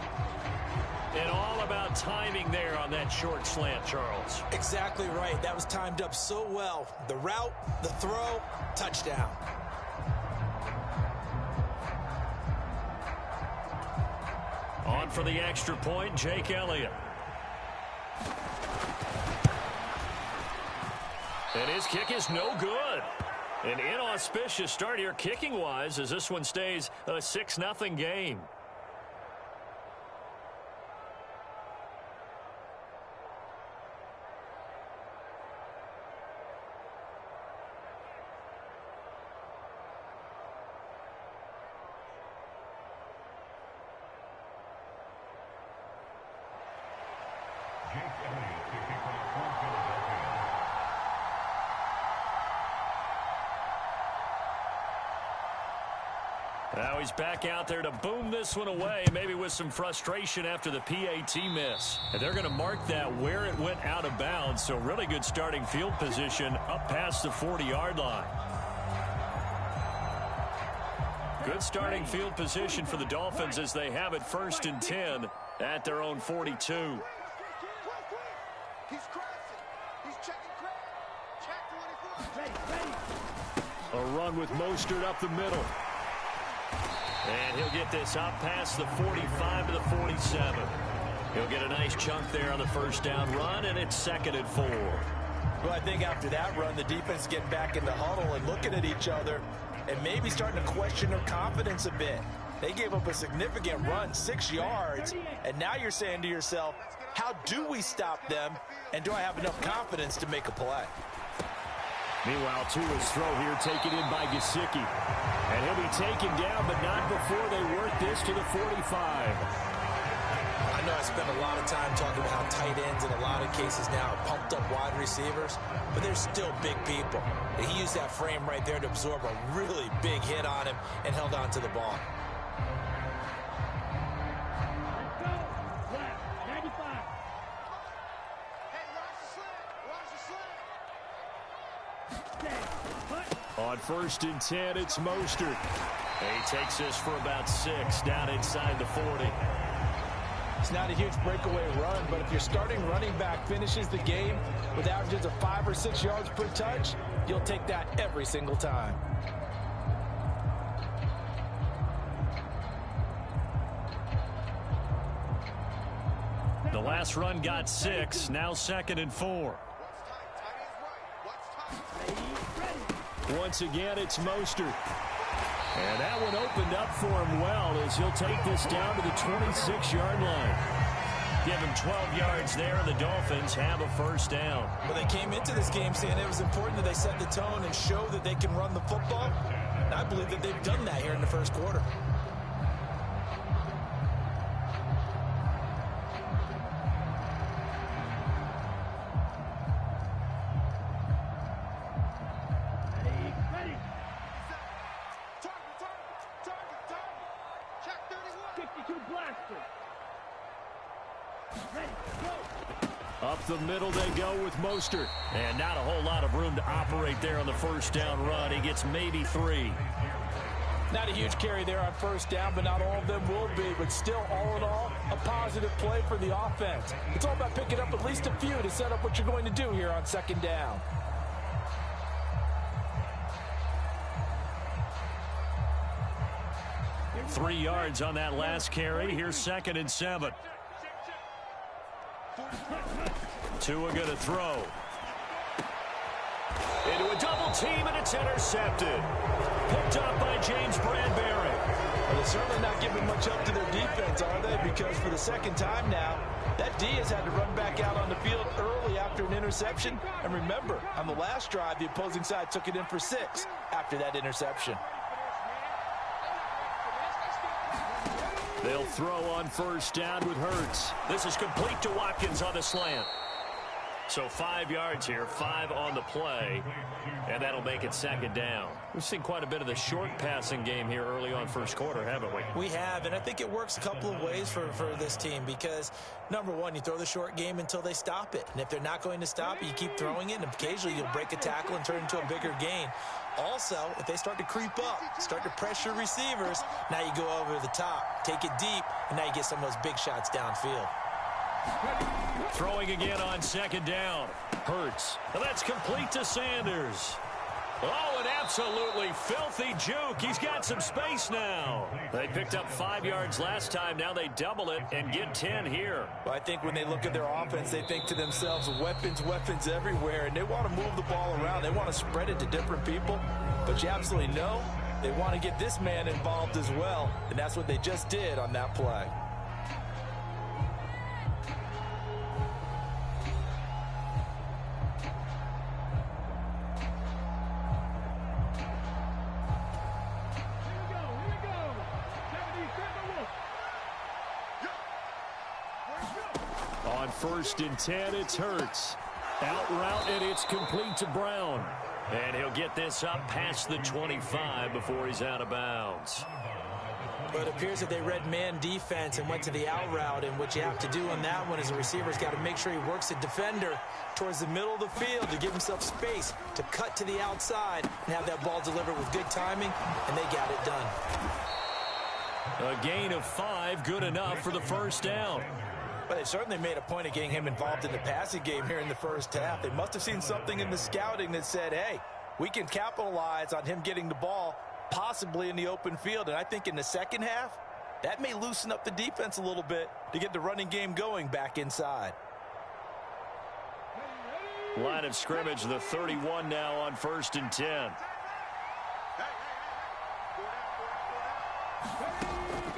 And all about timing there on that short slant, Charles. Exactly right. That was timed up so well. The route, the throw, touchdown. On for the extra point, Jake Elliott. And his kick is no good. An inauspicious start here kicking-wise as this one stays a 6-0 game. Now he's back out there to boom this one away, maybe with some frustration after the PAT miss. And they're going to mark that where it went out of bounds, so really good starting field position up past the 40-yard line. Good starting field position for the Dolphins as they have it 1st and 10 at their own 42. He's crossing. He's checking crack. Check 24. A run with Mostert up the middle. And he'll get this up past the 45 to the 47. He'll get a nice chunk there on the 1st down run, and it's 2nd and 4. Well, I think after that run, the defense getting back in the huddle and looking at each other and maybe starting to question their confidence a bit. They gave up a significant run, 6 yards, and now you're saying to yourself, How do we stop them, and do I have enough confidence to make a play? Meanwhile, Tua's throw here taken in by Gesicki. And he'll be taken down, but not before they work this to the 45. I know I spent a lot of time talking about how tight ends in a lot of cases now are pumped up wide receivers, but they're still big people. And he used that frame right there to absorb a really big hit on him and held on to the ball. On 1st and 10, it's Mostert. And he takes this for about 6 down inside the 40. It's not a huge breakaway run, but if your starting running back finishes the game with averages of 5 or 6 yards per touch, you'll take that every single time. The last run got 6, now 2nd and 4. Once again, it's Mostert. And that one opened up for him well as he'll take this down to the 26-yard line. Give him 12 yards there, and the Dolphins have a first down. Well, they came into this game saying it was important that they set the tone and show that they can run the football. And I believe that they've done that here in the first quarter. Up the middle they go with Mostert. And not a whole lot of room to operate there on the first down run. He gets maybe 3. Not a huge carry there on first down, but not all of them will be. But still, all in all, a positive play for the offense. It's all about picking up at least a few to set up what you're going to do here on 2nd down. Three yards on that last carry. Here's 2nd and 7. Tua going to throw. Into a double team, and it's intercepted. Picked up by James Bradbury. Well, they're certainly not giving much up to their defense, are they? Because for the 2nd time now, that D has had to run back out on the field early after an interception. And remember, on the last drive, the opposing side took it in for 6 after that interception. They'll throw on first down with Hurts. This is complete to Watkins on the slant. So 5 yards here, 5 on the play, and that'll make it 2nd down. We've seen quite a bit of the short passing game here early on first quarter, haven't we? We have, and I think it works a couple of ways for this team because, number one, you throw the short game until they stop it. And if they're not going to stop it, you keep throwing it, and occasionally you'll break a tackle and turn it into a bigger gain. Also, if they start to creep up, start to pressure receivers, now you go over the top, take it deep, and now you get some of those big shots downfield. Throwing again on 2nd down. Hurts. And that's complete to Sanders. Oh, an absolutely filthy juke. He's got some space now. They picked up 5 yards last time. Now they double it and get 10 here. Well, I think when they look at their offense, they think to themselves, weapons, weapons everywhere, and they want to move the ball around. They want to spread it to different people. But you absolutely know they want to get this man involved as well, and that's what they just did on that play. On 1st and 10, it's Hurts. Out route, and it's complete to Brown. And he'll get this up past the 25 before he's out of bounds. But it appears that they read man defense and went to the out route, and what you have to do on that one is the receiver's got to make sure he works the defender towards the middle of the field to give himself space to cut to the outside and have that ball delivered with good timing, and they got it done. A gain of 5, good enough for the first down. But they certainly made a point of getting him involved in the passing game here in the first half. They must have seen something in the scouting that said, hey, we can capitalize on him getting the ball possibly in the open field. And I think in the second half, that may loosen up the defense a little bit to get the running game going back inside. Line of scrimmage, the 31 now on 1st and 10.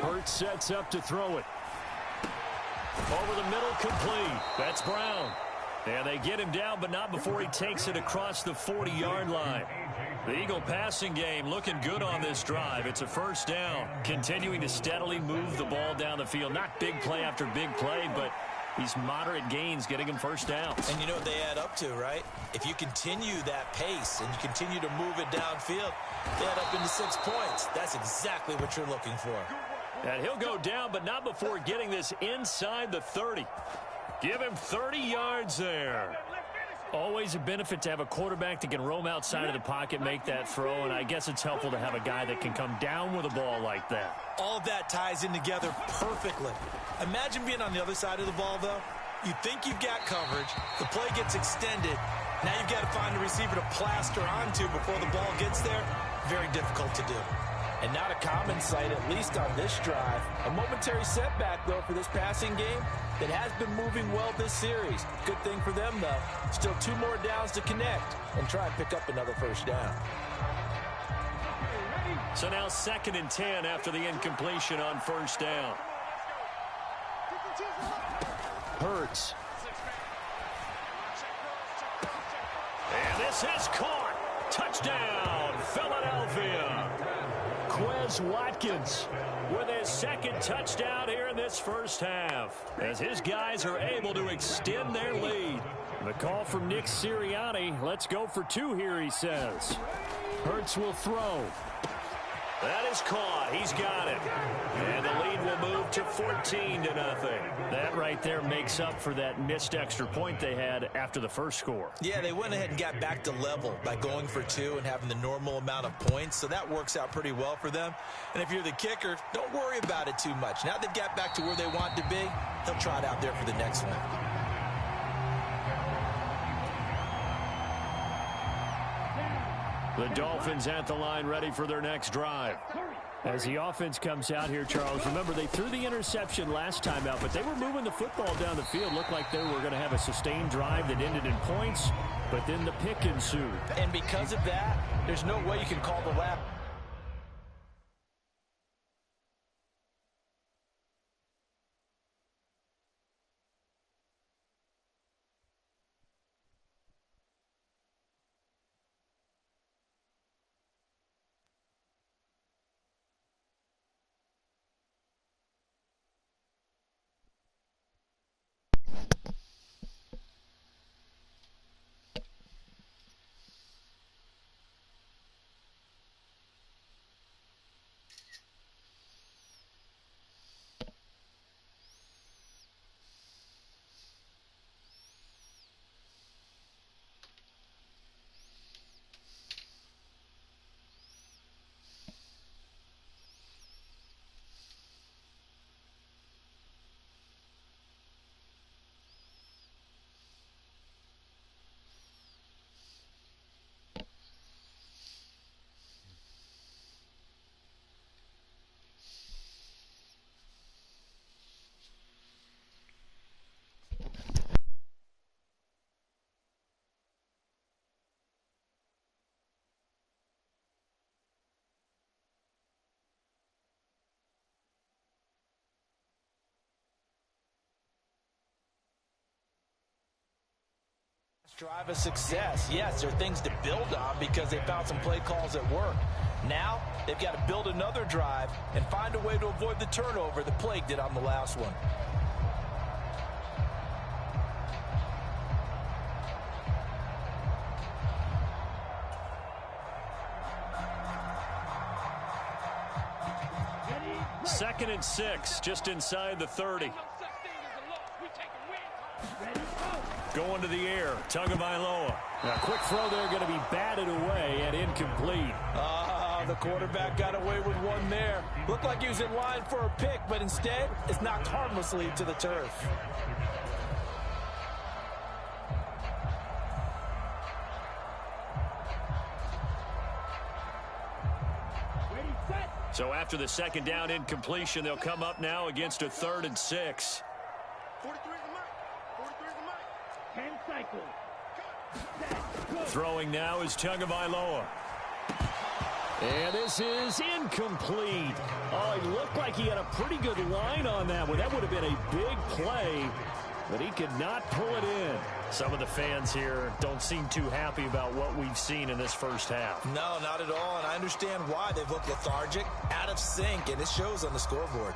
Hurts sets up to throw it. Over the middle, complete. That's Brown. And they get him down, but not before he takes it across the 40-yard line. The Eagle passing game looking good on this drive. It's a first down, continuing to steadily move the ball down the field. Not big play after big play, but these moderate gains getting him first down. And you know what they add up to, right? If you continue that pace and you continue to move it downfield, they add up into 6 points. That's exactly what you're looking for. And he'll go down, but not before getting this inside the 30. Give him 30 yards there. Always a benefit to have a quarterback that can roam outside of the pocket, make that throw, and I guess it's helpful to have a guy that can come down with a ball like that. All of that ties in together perfectly. Imagine being on the other side of the ball, though. You think you've got coverage. The play gets extended. Now you've got to find a receiver to plaster onto before the ball gets there. Very difficult to do. And not a common sight, at least on this drive. A momentary setback, though, for this passing game that has been moving well this series. Good thing for them, though. Still 2 more downs to connect and try and pick up another first down. So now 2nd and 10 after the incompletion on first down. Hurts. And this is caught. Touchdown, Philadelphia. Quez Watkins with his 2nd touchdown here in this first half, as his guys are able to extend their lead. The call from Nick Sirianni. Let's go for 2 here, he says. Hurts will throw. That is caught. He's got it. And the lead will move to 14-0. That right there makes up for that missed extra point they had after the first score. Yeah, they went ahead and got back to level by going for 2 and having the normal amount of points, so that works out pretty well for them. And if you're the kicker, don't worry about it too much. Now they've got back to where they want to be, they'll try it out there for the next one. The Dolphins at the line, ready for their next drive. As the offense comes out here, Charles, remember they threw the interception last time out, but they were moving the football down the field. Looked like they were going to have a sustained drive that ended in points, but then the pick ensued. And because of that, there's no way you can call the lap. Drive a success. Yes, there are things to build on because they found some play calls that work. Now, they've got to build another drive and find a way to avoid the turnover that plagued it on the last one. Second and 6, just inside the 30. Going to the air, Tagovailoa. A quick throw there, going to be batted away and incomplete. The quarterback got away with one there. Looked like he was in line for a pick, but instead, it's knocked harmlessly to the turf. So after the second down incompletion, they'll come up now against a 3rd and 6. 43 is the mark. 43 is the mark. 10 cycles. Throwing now is Tagovailoa. And this is incomplete. Oh, it looked like he had a pretty good line on that one. That would have been a big play, but he could not pull it in. Some of the fans here don't seem too happy about what we've seen in this first half. No, not at all, and I understand why. They've looked lethargic, out of sync, and it shows on the scoreboard.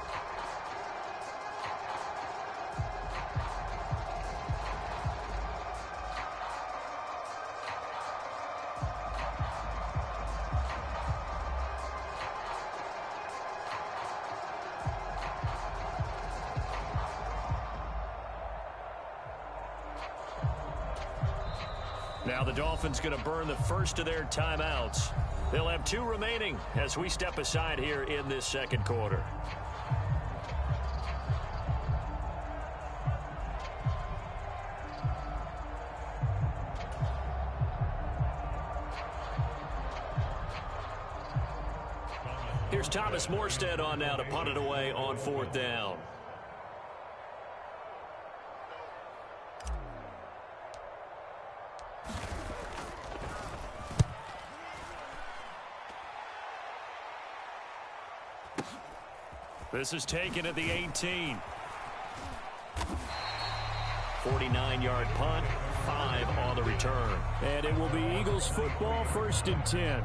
Now the Dolphins going to burn the first of their timeouts. They'll have 2 remaining as we step aside here in this second quarter. Here's Thomas Morstead on now to punt it away on 4th down. This is taken at the 18. 49-yard punt, 5 on the return. And it will be Eagles football, 1st and 10.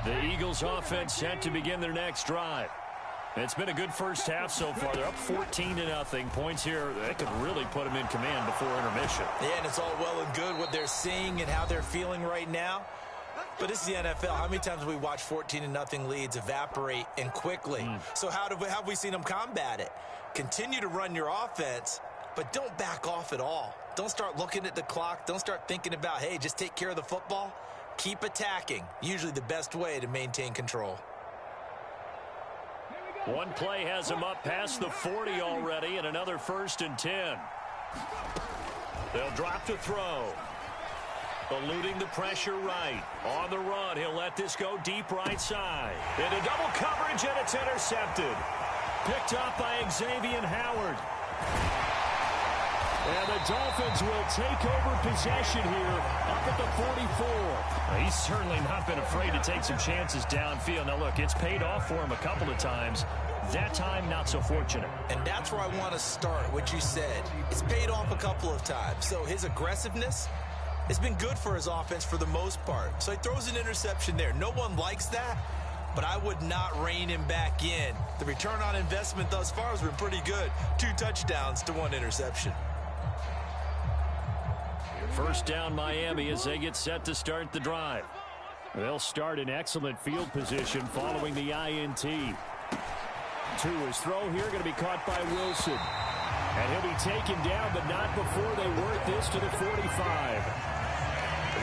The Eagles offense set to begin their next drive. It's been a good first half so far. They're up 14-0. Points here, they could really put them in command before intermission. Yeah, and it's all well and good what they're seeing and how they're feeling right now. But this is the NFL. How many times have we watched 14-0 leads evaporate and quickly? So how have we seen them combat it? Continue to run your offense, but don't back off at all. Don't start looking at the clock. Don't start thinking about, hey, just take care of the football. Keep attacking. Usually the best way to maintain control. One play has him up past the 40 already, and another 1st and 10. They'll drop to throw. Eluding the pressure right. On the run, he'll let this go deep right side. Into double coverage, and it's intercepted. Picked up by Xavier Howard. And the Dolphins will take over possession here up at the 44. Well, he's certainly not been afraid to take some chances downfield. Now, look, it's paid off for him a couple of times. That time, not so fortunate. And that's where I want to start, what you said. It's paid off a couple of times. So his aggressiveness, it's been good for his offense for the most part. So he throws an interception there. No one likes that, but I would not rein him back in. The return on investment thus far has been pretty good. 2 touchdowns to 1 interception. First down Miami as they get set to start the drive. They'll start in excellent field position following the INT. To his throw here, going to be caught by Wilson. And he'll be taken down, but not before they work this to the 45.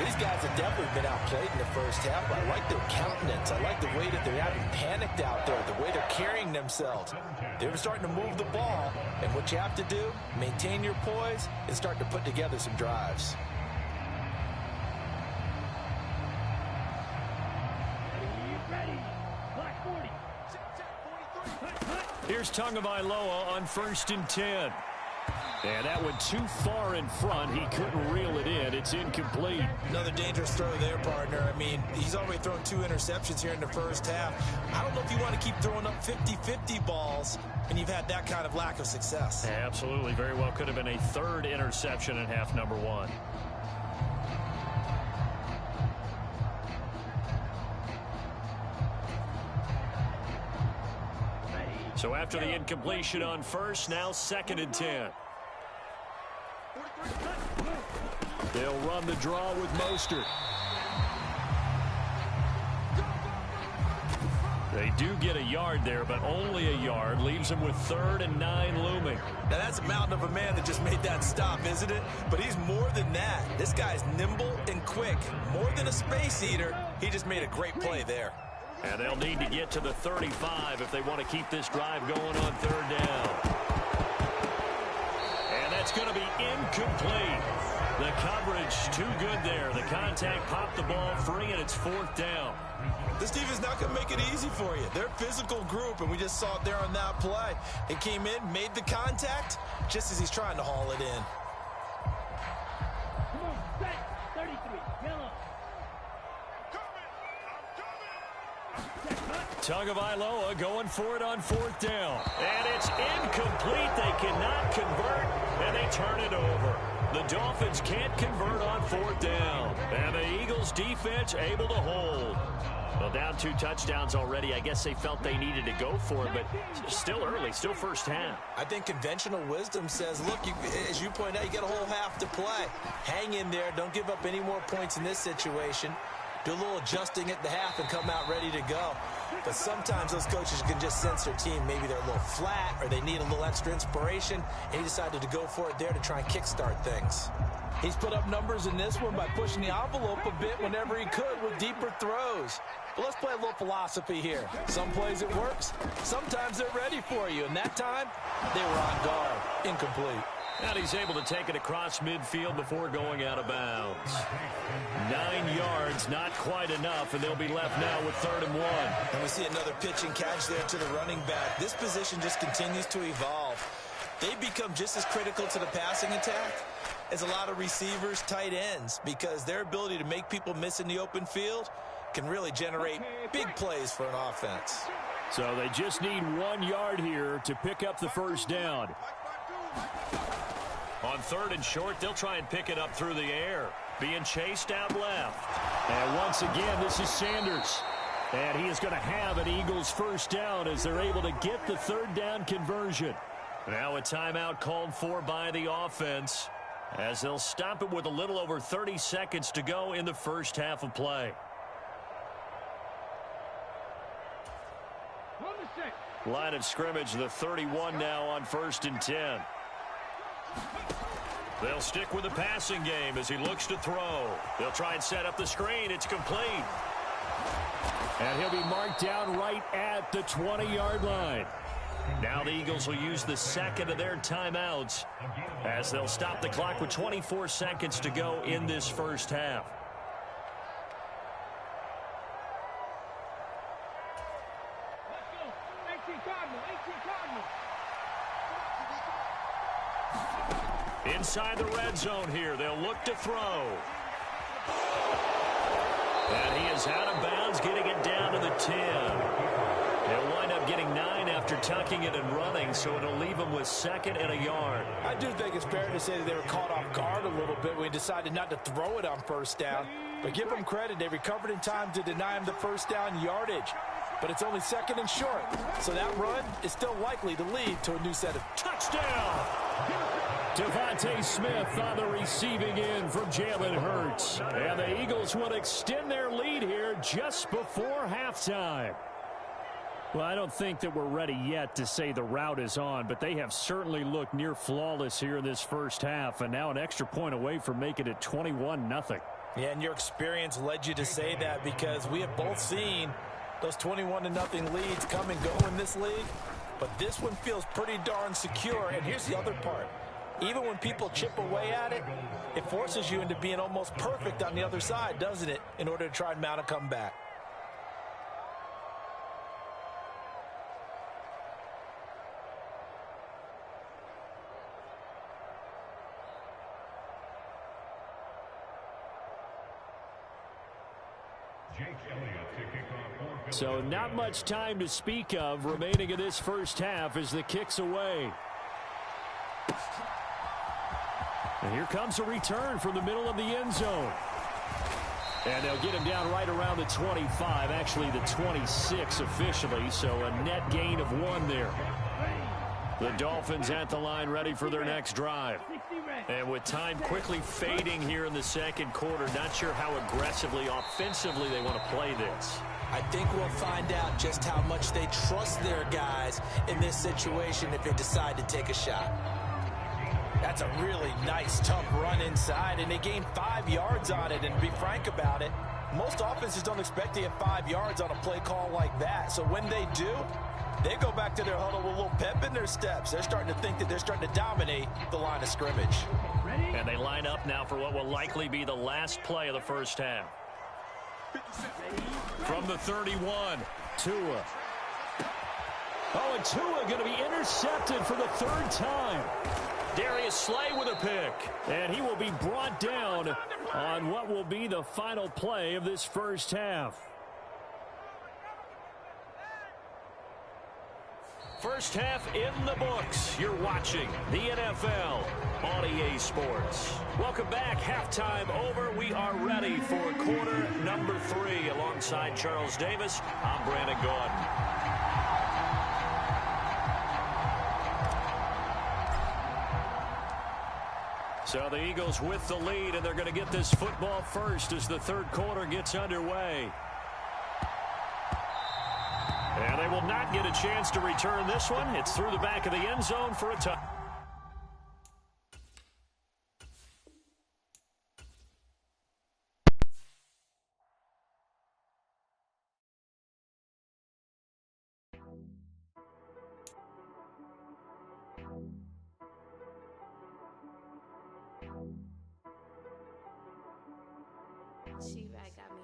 These guys have definitely been outplayed in the first half, but I like their countenance. I like the way that they're having panicked out there, the way they're carrying themselves. They're starting to move the ball, and what you have to do, maintain your poise and start to put together some drives. Here's Tagovailoa on 1st and 10. And that went too far in front. He couldn't reel it in. It's incomplete. Another dangerous throw there, partner. I mean, he's already thrown 2 interceptions here in the first half. I don't know if you want to keep throwing up 50-50 balls, and you've had that kind of lack of success. Absolutely. Very well could have been a 3rd interception in half number 1. So after the incompletion on 1st, now 2nd and 10. They'll run the draw with Mostert. They do get a yard there, but only a yard. Leaves them with 3rd and 9 looming. Now, that's a mountain of a man that just made that stop, isn't it? But he's more than that. This guy's nimble and quick. More than a space eater. He just made a great play there. And they'll need to get to the 35 if they want to keep this drive going on 3rd down. And that's going to be incomplete. The coverage too good there. The contact popped the ball free, and it's 4th down. This defense not going to make it easy for you. They're a physical group, and we just saw it there on that play. It came in, made the contact, just as he's trying to haul it in. Tagovailoa going for it on 4th down. And it's incomplete. They cannot convert, and they turn it over. The Dolphins can't convert on 4th down. And the Eagles defense able to hold. Well, down 2 touchdowns already. I guess they felt they needed to go for it, but still early, still first half. I think conventional wisdom says, look, as you point out, you got a whole half to play. Hang in there. Don't give up any more points in this situation. Do a little adjusting at the half and come out ready to go. But sometimes those coaches can just sense their team. Maybe they're a little flat or they need a little extra inspiration. And he decided to go for it there to try and kickstart things. He's put up numbers in this one by pushing the envelope a bit whenever he could with deeper throws. But let's play a little philosophy here. Some plays it works. Sometimes they're ready for you. And that time, they were on guard. Incomplete. And he's able to take it across midfield before going out of bounds. 9 yards, not quite enough, and they'll be left now with 3rd and 1. And we see another pitch and catch there to the running back. This position just continues to evolve. They become just as critical to the passing attack as a lot of receivers, tight ends, because their ability to make people miss in the open field can really generate big plays for an offense. So they just need 1 yard here to pick up the first down. On 3rd and short, they'll try and pick it up through the air. Being chased out left. And once again, this is Sanders. And he is going to have an Eagles first down as they're able to get the 3rd down conversion. Now a timeout called for by the offense as they'll stop it with a little over 30 seconds to go in the first half of play. Line of scrimmage, the 31 now on 1st and 10. They'll stick with the passing game as he looks to throw. They'll try and set up the screen. It's complete. And he'll be marked down right at the 20-yard line. Now the Eagles will use the second of their timeouts as they'll stop the clock with 24 seconds to go in this first half. Inside the red zone here, they'll look to throw. And he is out of bounds, getting it down to the 10. They'll wind up getting 9 after tucking it and running, so it'll leave them with 2nd and a yard. I do think it's fair to say that they were caught off guard a little bit when he decided not to throw it on 1st down. But give them credit, they recovered in time to deny him the first down yardage. But it's only 2nd and short, so that run is still likely to lead to a new set of touchdown. Devontae Smith on the receiving end from Jalen Hurts. And the Eagles will extend their lead here just before halftime. Well, I don't think that we're ready yet to say the route is on, but they have certainly looked near flawless here in this first half, and now an extra point away from making it 21-0. Yeah, and your experience led you to say that because we have both seen those 21-0 leads come and go in this league, but this one feels pretty darn secure. And here's the other part. Even when people chip away at it, it forces you into being almost perfect on the other side, doesn't it, in order to try and mount a comeback. So not much time to speak of remaining in this first half as the kick's away. And here comes a return from the middle of the end zone. And they'll get him down right around the 25, actually the 26 officially, so a net gain of 1 there. The Dolphins at the line ready for their next drive. And with time quickly fading here in the second quarter, not sure how aggressively, offensively they want to play this. I think we'll find out just how much they trust their guys in this situation if they decide to take a shot. That's a really nice, tough run inside, and they gained 5 yards on it. And to be frank about it, most offenses don't expect to get 5 yards on a play call like that. So when they do, they go back to their huddle with a little pep in their steps. They're starting to think that they're starting to dominate the line of scrimmage. And they line up now for what will likely be the last play of the first half. From the 31, Tua. Oh, and Tua going to be intercepted for the 3rd time. Darius Slay with a pick. And he will be brought down on what will be the final play of this first half. First half in the books. You're watching the NFL on EA Sports. Welcome back. Halftime over. We are ready for quarter number 3. Alongside Charles Davis, I'm Brandon Gordon. So the Eagles with the lead, and they're going to get this football first as the third quarter gets underway. And they will not get a chance to return this one. It's through the back of the end zone for a touchdown. She-Rag got me.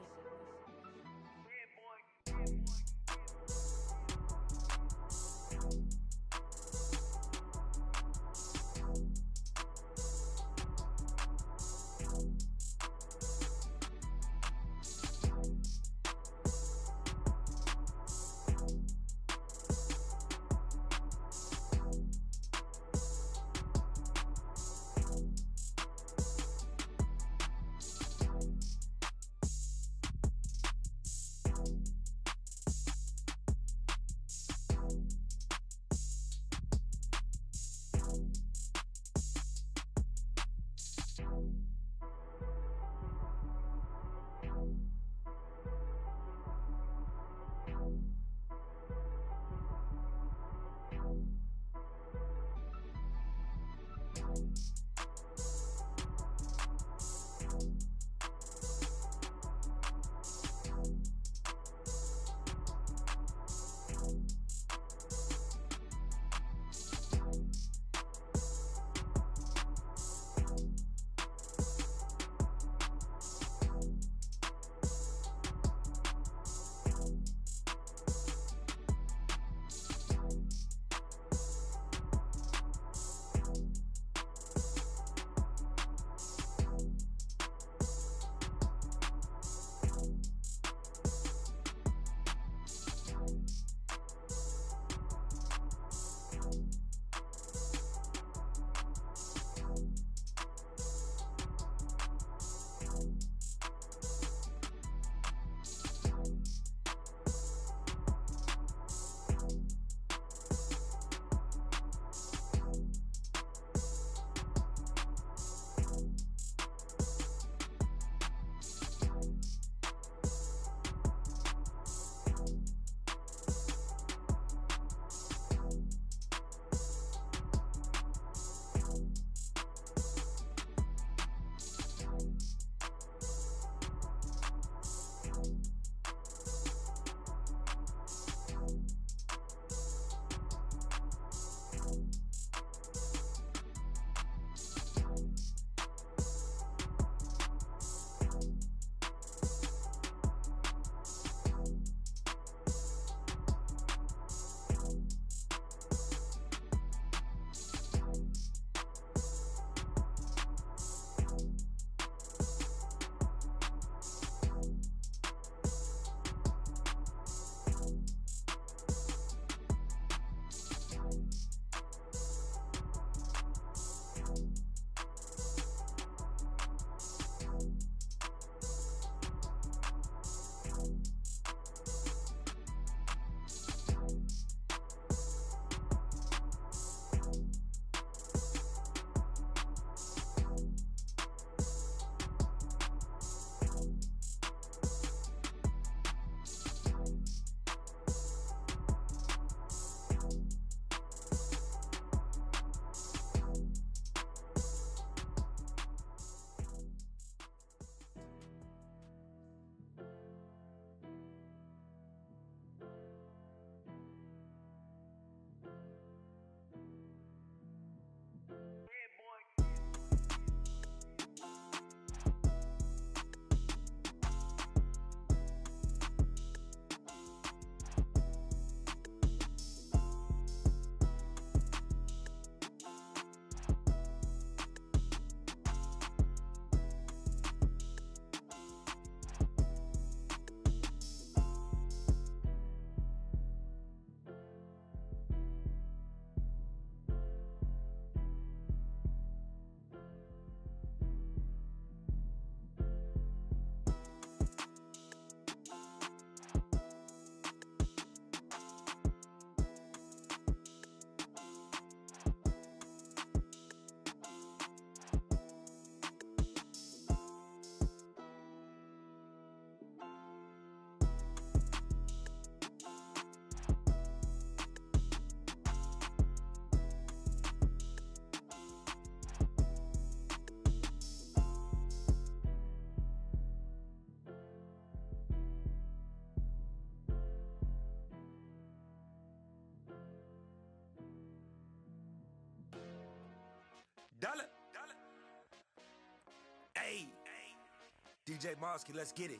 DJ Mosky, let's get it.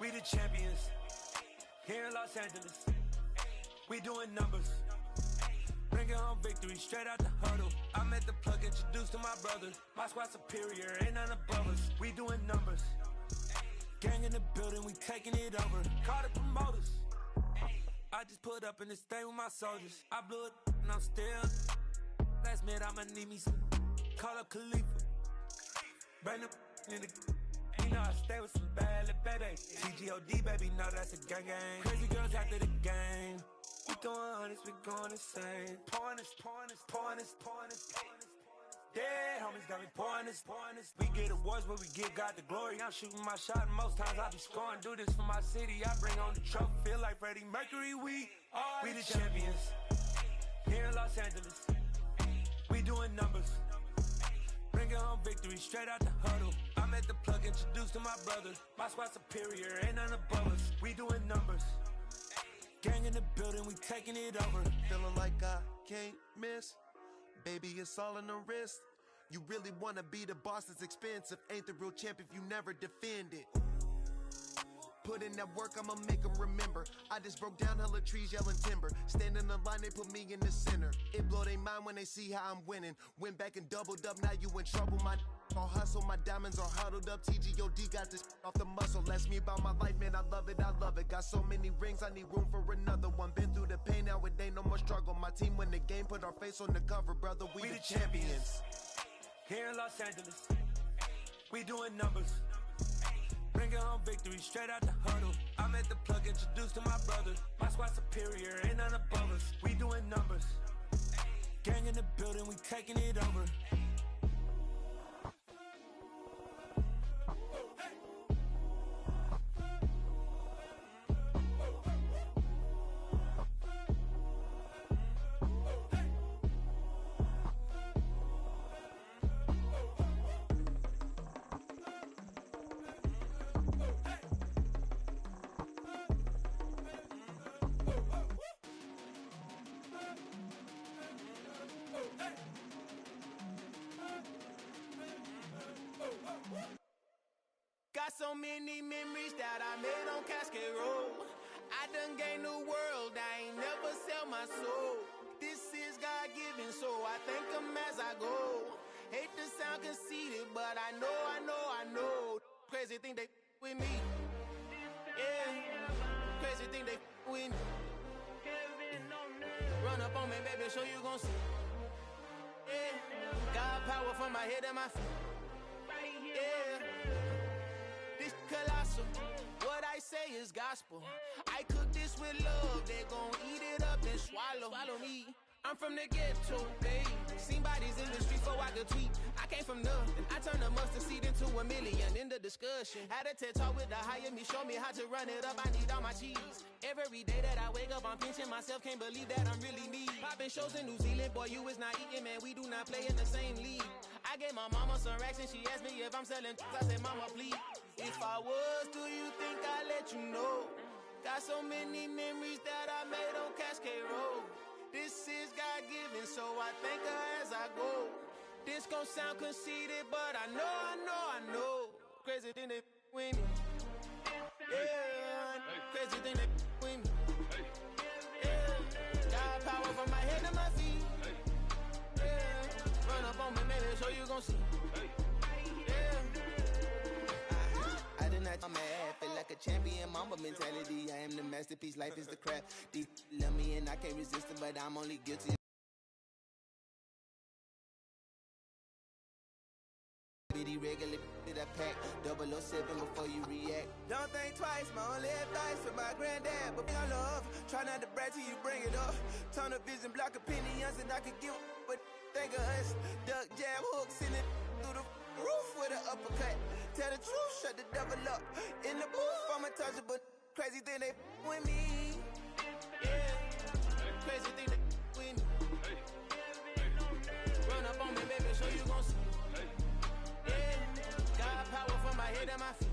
We the champions here in Los Angeles. We doing numbers. Bringing home victory straight out the huddle. I'm at the plug, introduced to my brother. My squad superior, ain't none above us. We doing numbers. Gang in the building, we taking it over. Call the promoters. I just put up in this thing with my soldiers. I blew it and I'm still. Last minute I'ma need me some. Call up Khalifa. Bring them in the. You know I stay with some bad little baby. TGOD baby, know that's a gang gang. Crazy girls after the game. We going honest, we going insane. Pouring this. Dead homies got me pouring this. We get awards, but we give God the glory. I'm shooting my shot, and most times I be scoring. Do this for my city, I bring on the trophy. Feel like Freddie Mercury, we the champions. Here in Los Angeles, we doing numbers. Bringing home victory straight out the huddle. I'm at the plug, introduced to my brother. My squad superior, ain't none above us. We doing numbers. Gang in the building, we taking it over. Feeling like I can't miss. Baby, it's all in the wrist. You really wanna be the boss, it's expensive. Ain't the real champ if you never defend it. Put in that work, I'ma make them remember. I just broke down hella trees, yelling timber. Stand in the line, they put me in the center. It blow their mind when they see how I'm winning. Went back and doubled up, now you in trouble. My all hustle, my diamonds are huddled up. TGOD got this off the muscle. Ask me about my life, man, I love it. Got so many rings, I need room for another one. Been through the pain, now it ain't no more struggle. My team win the game, put our face on the cover, brother. We the champions. Here in Los Angeles, we doing numbers. Bringing home victory straight out the huddle. I'm at the plug, introduced to my brother. My squad superior, ain't none above us. We doing numbers. Gang in the building, we taking it over. Got so many memories that I made on Cascade Road. I done gained the world, I ain't never sell my soul. This is God-given, so I thank him as I go. Hate to sound conceited, but I know. Crazy thing they with me. Yeah, crazy thing they with me. Run up on me, baby, so you gon' see. Yeah, God power from my head and my feet. Yeah. Colossal. What I say is gospel. I cook this with love. They gon' eat it up and swallow me. I'm from the ghetto, babe. Seen bodies in the street before I could tweet. I came from nothing. I turned a mustard seed into a million in the discussion. Had a TED talk with the higher me, show me how to run it up. I need all my cheese. Every day that I wake up, I'm pinching myself. Can't believe that I'm really me. Popping shows in New Zealand, boy, you is not eating, man. We do not play in the same league. I gave my mama some racks and she asked me if I'm selling. I said, mama, please. If I was, do you think I'd let you know? Got so many memories that I made on Cascade Road. This is God-given, so I thank her as I go. This gon' sound conceited, but I know. Crazy thing they with me. Yeah, crazy thing they with me. Yeah, got power from my head to my feet. Yeah, run up on me, maybe so you gon' see. I did not mad, feel like a champion, mamba mentality. I am the masterpiece, life is the crap. Deep love me and I can't resist it, but I'm only guilty. Bitty regular that I pack 007 before you react. Don't think twice, my only advice for my granddad. But I love, try not to brag till you bring it up. Tunnel vision, block opinions, and I could give but think of us. Duck jab hooks in it through the roof with an uppercut. Tell the truth, shut the devil up. In the booth, I'm untouchable. Crazy thing they with me. Yeah, crazy thing they with me. Run up on me, baby, so you gon' see. Yeah, got power from my head and my feet.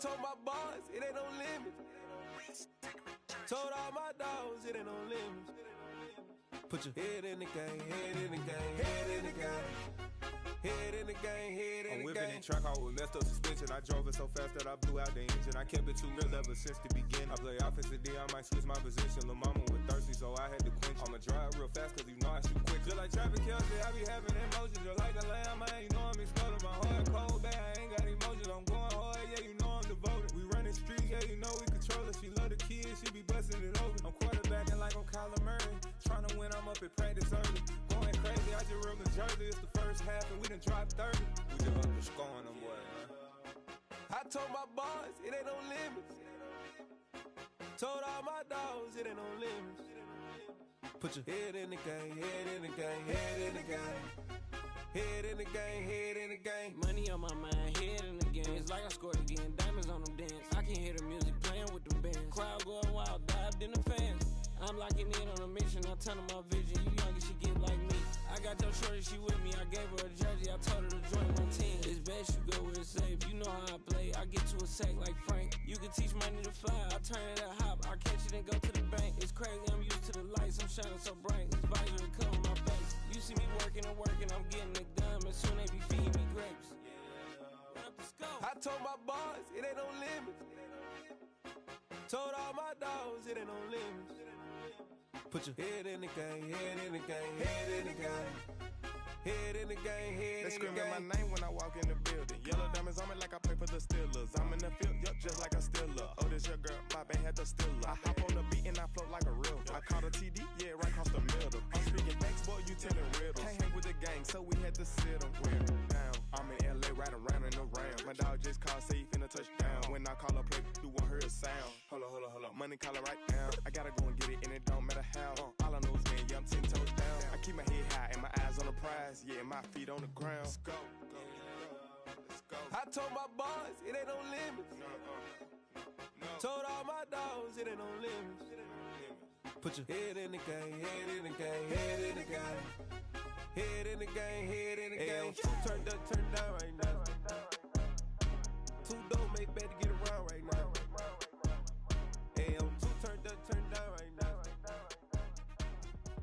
told my boys, it ain't no limits. Told all my dogs, it ain't no limits. Put your head in the game, head in the game, head in the game. Head in the game, head in the game. I'm whipping the track out with messed up suspension. I drove it so fast that I blew out the engine. I kept it too real ever since the beginning. I play offensive D, I might switch my position. Lil' mama was thirsty, so I had to quench. I'ma drive real fast, cause you know I shoot quick. Just like traffic Kelsey, I be having emotions. Just like a lamb, man, you know I'm exploding. My heart cold, bad, I ain't got emotions. I'm going hard, yeah, you know I'm devoted. We running streets, yeah, you know we control it. She love the kids, she be busting it over. I'm quarterbacking like I'm Kyler Murray. Trying to win, I'm up at practice early. Going crazy, I just rolled the jersey. It's the first half, and we done dropped 30. We just underscoring them, boy, man. I told my boys, it ain't no limits. Told all my dogs, it ain't no limits. Put your head in the game, head in the game, head in the game. Head in the game, head in the game. Money on my mind, head in the game. It's like I scored again, diamonds on them dance. I can hear the music playing with the bands. Crowd going wild, dived in the fans. I'm locking in on a mission, I tell her my vision. You young, she get like me. I got your shorty, she with me. I gave her a jersey, I told her to join my team. It's best you go where it's safe. You know how I play, I get to a sack like Frank. You can teach money to fly, I turn it a hop. I catch it and go to the bank. It's crazy, I'm used to the lights, I'm shining so bright. This visor will cover my face. You see me working and working, I'm getting it done. And soon they be feeding me grapes. I told my boys, it ain't no limits. Told all my dogs, it ain't no limits. Put your head in the game, head in the game, head in the game. Head in the game, head in the game. They screaming my name when I walk in the building. Yellow diamonds on me like I play for the Steelers. I'm in the field, yup, just like a Steeler. Oh, this your girl, my band had the Steeler. I hop on the beat and I float like a real. I caught a TD, yeah, right across the middle. I'm speaking facts, boy, you telling riddles. Can't hang with the gang, so we had to sit them down. I'm in LA, riding around in the Rams. My dog just called, say he finna touchdown. When I call a play, you won't hear a sound. Hold up, money caller right now. I gotta go and get it, and it don't matter how. All I know is, man, yeah, I'm 10 toes down. I keep my head high and my eyes on the prize. Yeah, my feet on the ground. Let's go. Let's go. I told my boys, it ain't no limits. No. Told all my dogs, it ain't no limits. Put your head in the game, head in the game, head in the game. Head in the game, head in the game. Turn down right now. Two dope make better get around right now. Hey, I'm two turned down right now.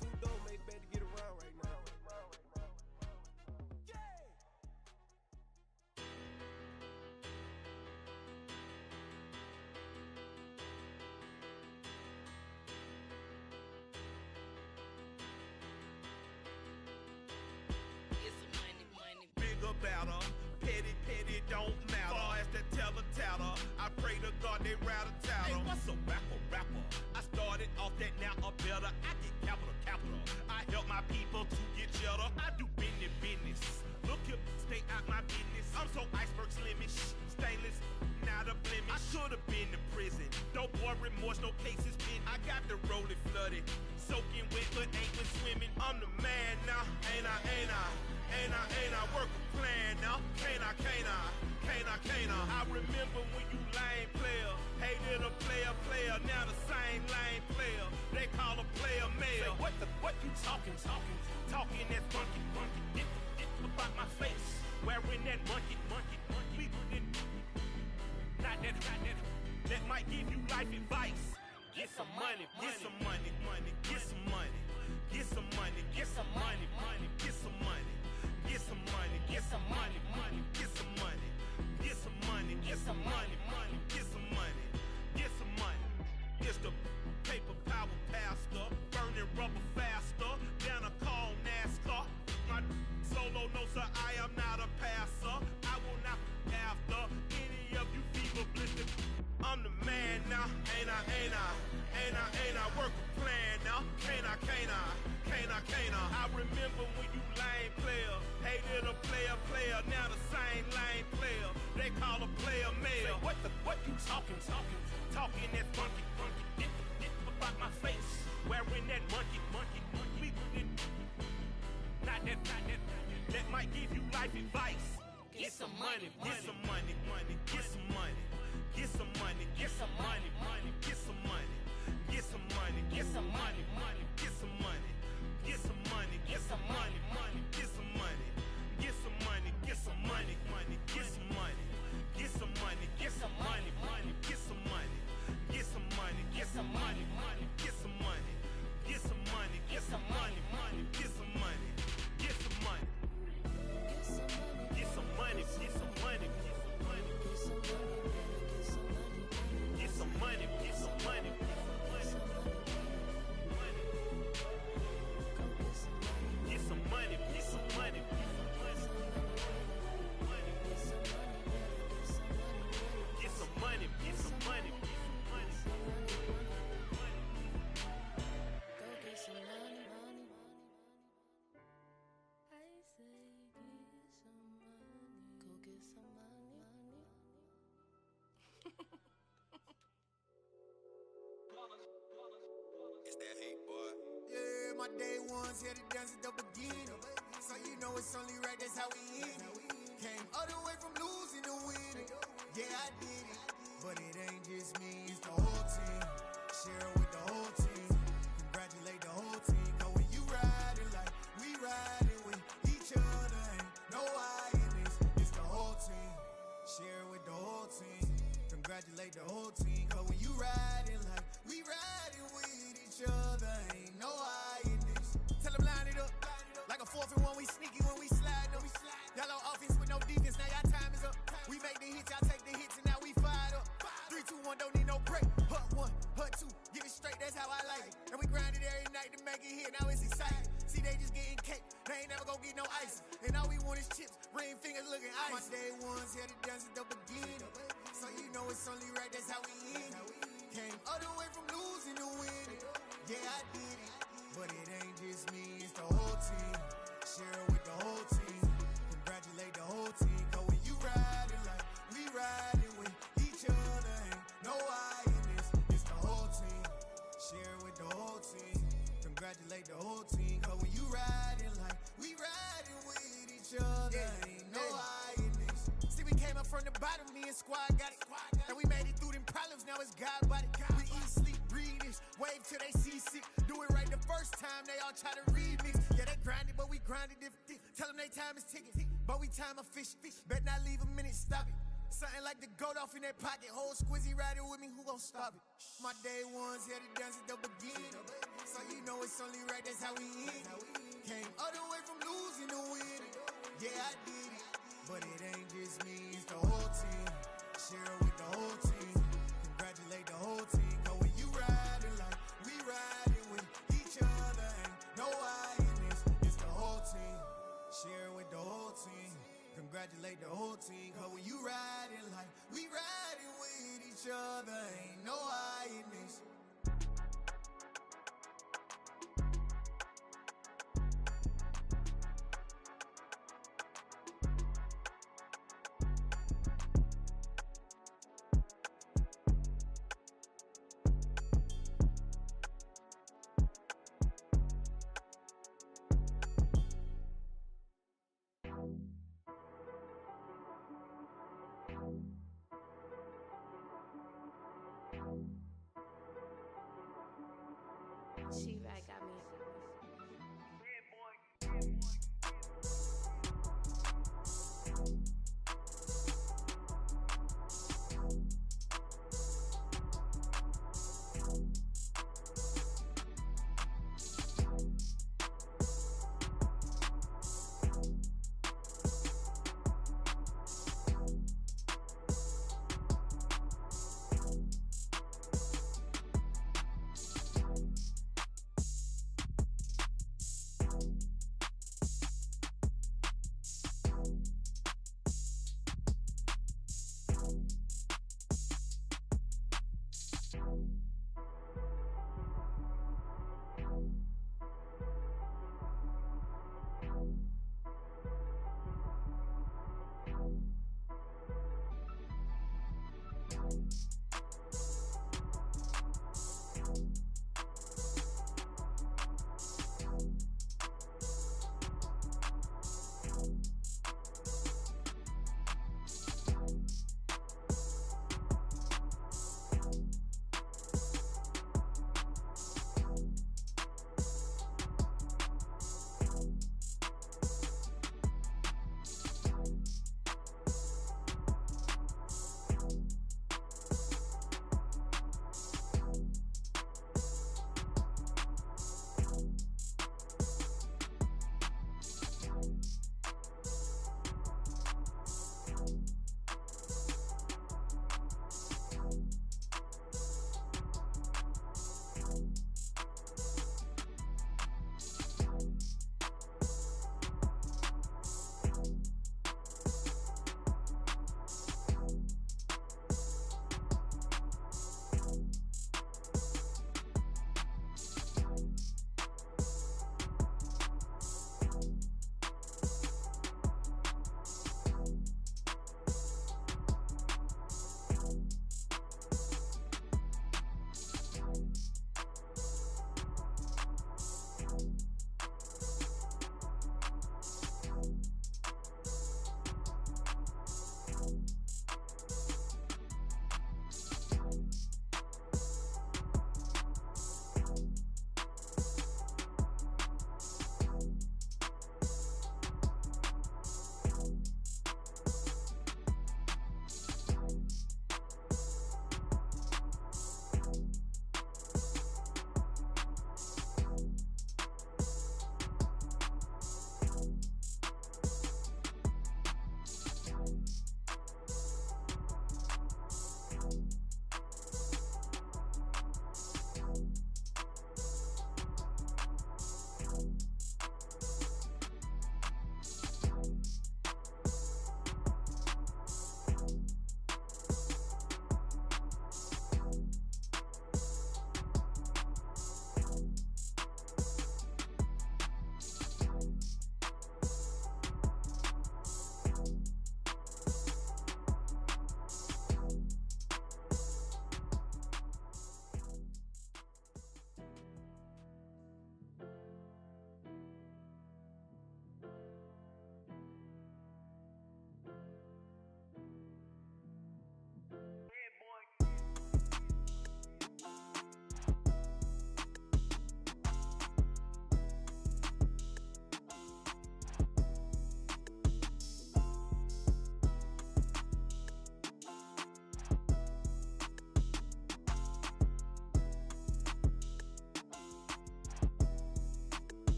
Two dope make better get around right now. Better, petty, don't matter. Far as the teller, I pray to God they rattle tattle. Hey, what's a rapper? I started off that, now I'm better. I get capital. I help my people to get cheddar. I do business. Look here, stay out my business. I'm so iceberg slimish, stainless, not a blemish. I should've been to prison. No boy remorse, no cases pinned. I got the rolling flooded, soaking wet, but ain't been swimming. I'm the man now, ain't I? Work a plan now, can't I? I remember when you lame player, hated a player, now the same lame player. They call a player mayor. Say, what you talking that funky, get about my face, wearing that monkey. Not that might give you life advice. Get some money. It's the paper power pastor, burning rubber faster than a call NASCAR. My solo knows that I am not a passer. I will not after any of you fever blistered. I'm the man now, ain't I? Work a plan now, can't I? I remember when you lame player, hated a player, now the same lame player. They call a player mayor. Say, what you talking that funky, get about my face, wearing that monkey. Not that might give you life advice. Get some money. Get some money. day ones here to dance at the beginning. So you know it's only right, that's how we end it. Came all the way from losing to winning. Yeah, I did it, but it ain't just me, it's the whole team. Share it with the whole team. Congratulate the whole team. Cause when you riding like we riding with each other, ain't no I in this, it's the whole team. Share it with the whole team. Congratulate the whole team. Cause when you riding like we riding with each other, ain't no I in this. Tell them line it up. Like a 4th and 1, we sneaky when we slide up. Y'all on offense with no defense, now y'all time is up. We make the hits, y'all take the hits, and now we fired up. 3, 2, 1, don't need no break. Hut 1, hut 2, get it straight, that's how I like it. And we grind it every night to make it hit, now it's exciting. See, they just getting cake, they ain't never gonna get no ice. And all we want is chips, ring fingers looking ice. My day ones here to dance at the beginning. So you know it's only right, that's how we end it. Came all the way from losing to winning. Yeah, I did it, but it ain't just me, it's the whole team. Share it with the whole team. Congratulate the whole team. Cause when you riding like we riding with each other, ain't no I in this, it's the whole team. Share it with the whole team. Congratulate the whole team. Cause when you riding like we riding with each other, ain't no I in this. See, we came up from the bottom, me and squad got it. And we made it through them problems, now it's God body. We eat, sleep, breathe this, wave till they see sick. Do it right the first time, they all try to remix. Yeah, they grinded, but we grinded different. Tell them they time is ticking, but we time a fish. Bet not leave a minute, stop it. Something like the goat off in that pocket. Whole squizzy riding with me, who gon' stop it? My day ones here to dance at the beginning. So you know it's only right, that's how we end it. Came all the way from losing to winning. Yeah, I did it, but it ain't just me, it's the whole team. Share it with the whole team. Congratulate the whole team. Cause when you riding like we riding with each other, ain't no I in this, it's the whole team. Share it with the whole team. Congratulate the whole team. Cause when you riding like we riding with each other, ain't no I in this.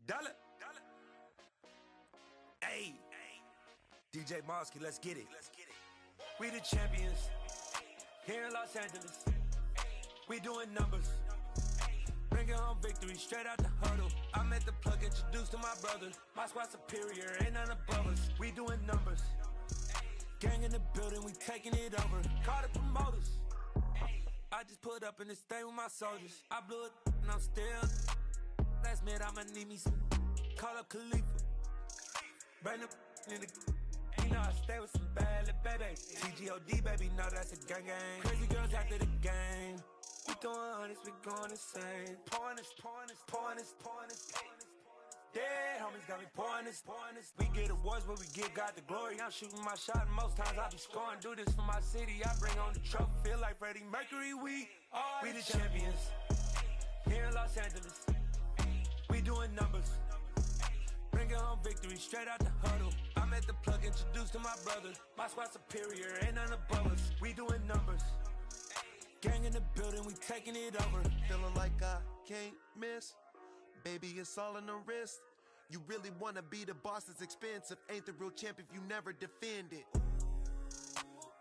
Dollar. Hey, DJ Mosky, let's get it. We the champions here in Los Angeles. We doing numbers. Bringing home victory straight out the huddle. I'm at the plug, introduced to my brothers. My squad superior, ain't none above us. We doing numbers. Gang in the building, we taking it over. Call the promoters. I just put up in this thing with my soldiers. I blew it and I'm still. Last minute I'ma need me some. Call up Khalifa. Bring them in the. You know I stay with some bad little baby. TGOD baby, know that's a gang gang. Crazy girls after the game. We throwing hundreds, we going insane. Pouring this. Dead homies got me pouring this. We get awards, but we give God the glory. I'm shooting my shot, and most times I be scoring. Do this for my city, I bring on the trophy. Feel like Freddie Mercury, we the champions. Here in Los Angeles, we doing numbers. Bringing home victory straight out the huddle. I'm at the plug, introduced to my brothers. My squad superior, ain't none above us. We doing numbers. Gang in the building, we taking it over. Feeling like I can't miss. Baby, it's all in the wrist. You really wanna be the boss, it's expensive. Ain't the real champ if you never defend it.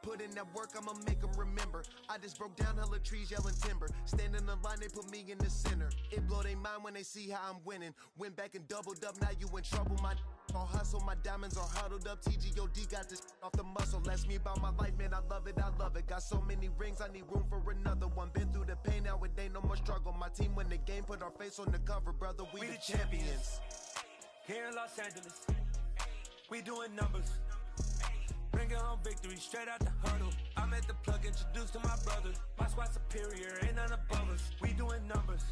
Put in that work, I'ma make them remember. I just broke down hella trees, yelling timber. Stand in the line, they put me in the center. It blow their mind when they see how I'm winning. Went back and doubled up, now you in trouble. My all hustle, my diamonds are huddled up. TGOD got this off the muscle. That's me about my life, man, I love it. Got so many rings, I need room for another one. Been through the pain, now it ain't no more struggle. My team win the game, put our face on the cover, brother. We the champions. Here in Los Angeles, we doing numbers. Bringing home victory straight out the huddle. I'm at the plug, introduced to my brothers. My squad superior, ain't none above us. We doing numbers.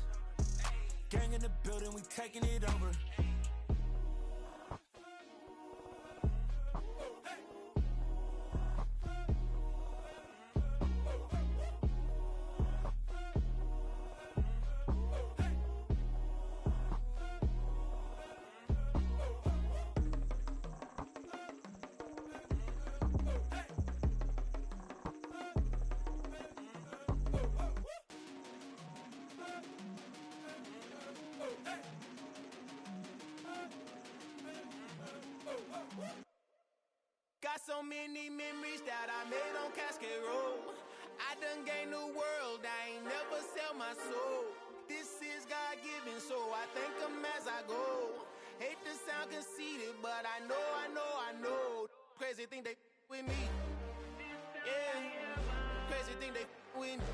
Gang in the building, we taking it over. Got so many memories that I made on Cascade Road. I done gained the world, I ain't never sell my soul. This is God-given, so I thank him as I go. Hate to sound conceited, but I know. Crazy thing they with me. Yeah, crazy thing they with me.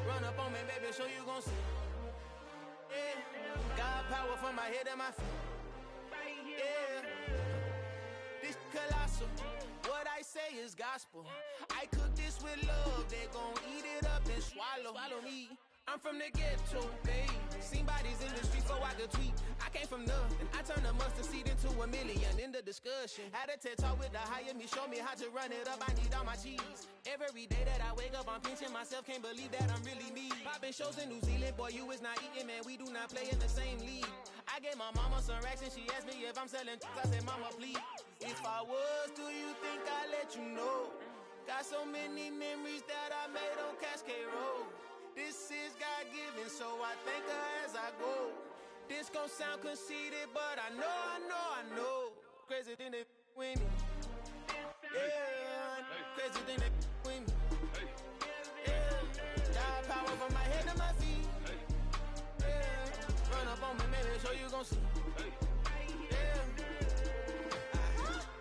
Run up on me, baby, show you gon' see. Yeah, God power from my head and my feet. Yeah. This colossal, what I say is gospel. I cook this with love, they gon' eat it up and swallow me. I'm from the ghetto, babe. Seen bodies in the street so I could tweet. I came from nothing, I turned a mustard seed into $1 million in the discussion. Had a TED talk with the hire me, show me how to run it up, I need all my cheese. Every day that I wake up, I'm pinching myself, can't believe that I'm really me. Popping shows in New Zealand, boy, you is not eating, man, we do not play in the same league. I gave my mama some racks and she asked me if I'm selling I said, mama, please. If I was, do you think I'd let you know? Got so many memories that I made on Cascade Road. This is God-given, so I thank her as I go. This gon' sound conceited, but I know. Crazy thing they with me. Yeah, crazy thing they with me. Yeah, God power from my head to my feet. Yeah, run up on me, maybe show you gon' see.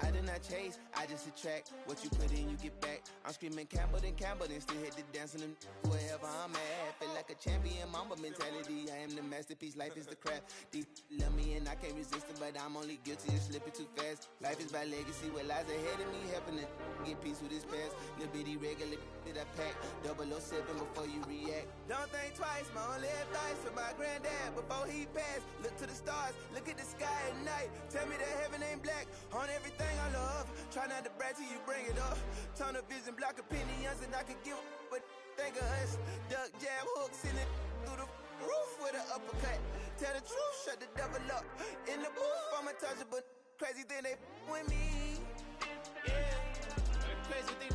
I did not chase, I just attract. What you put in, you get back. I'm screaming Campbell, then still hit the dancing and wherever I'm at. Feel like a champion, mamba mentality. I am the masterpiece, life is the craft. Deep love me and I can't resist it, but I'm only guilty of slipping too fast. Life is by legacy, what lies ahead of me, helping to get peace with this past. Little bitty regular that I pack, 007 before you react. Don't think twice, my only advice for my granddad before he passed. Look to the stars, look at the sky at night. Tell me that heaven ain't black on everything I love. Try not to brag till you bring it up. Tunnel vision, block opinions, and I can give what think of us. Duck, jab, hook, send it through the roof with an uppercut. Tell the truth, shut the devil up. In the booth, I'm untouchable. Crazy thing they with me. Yeah, crazy thing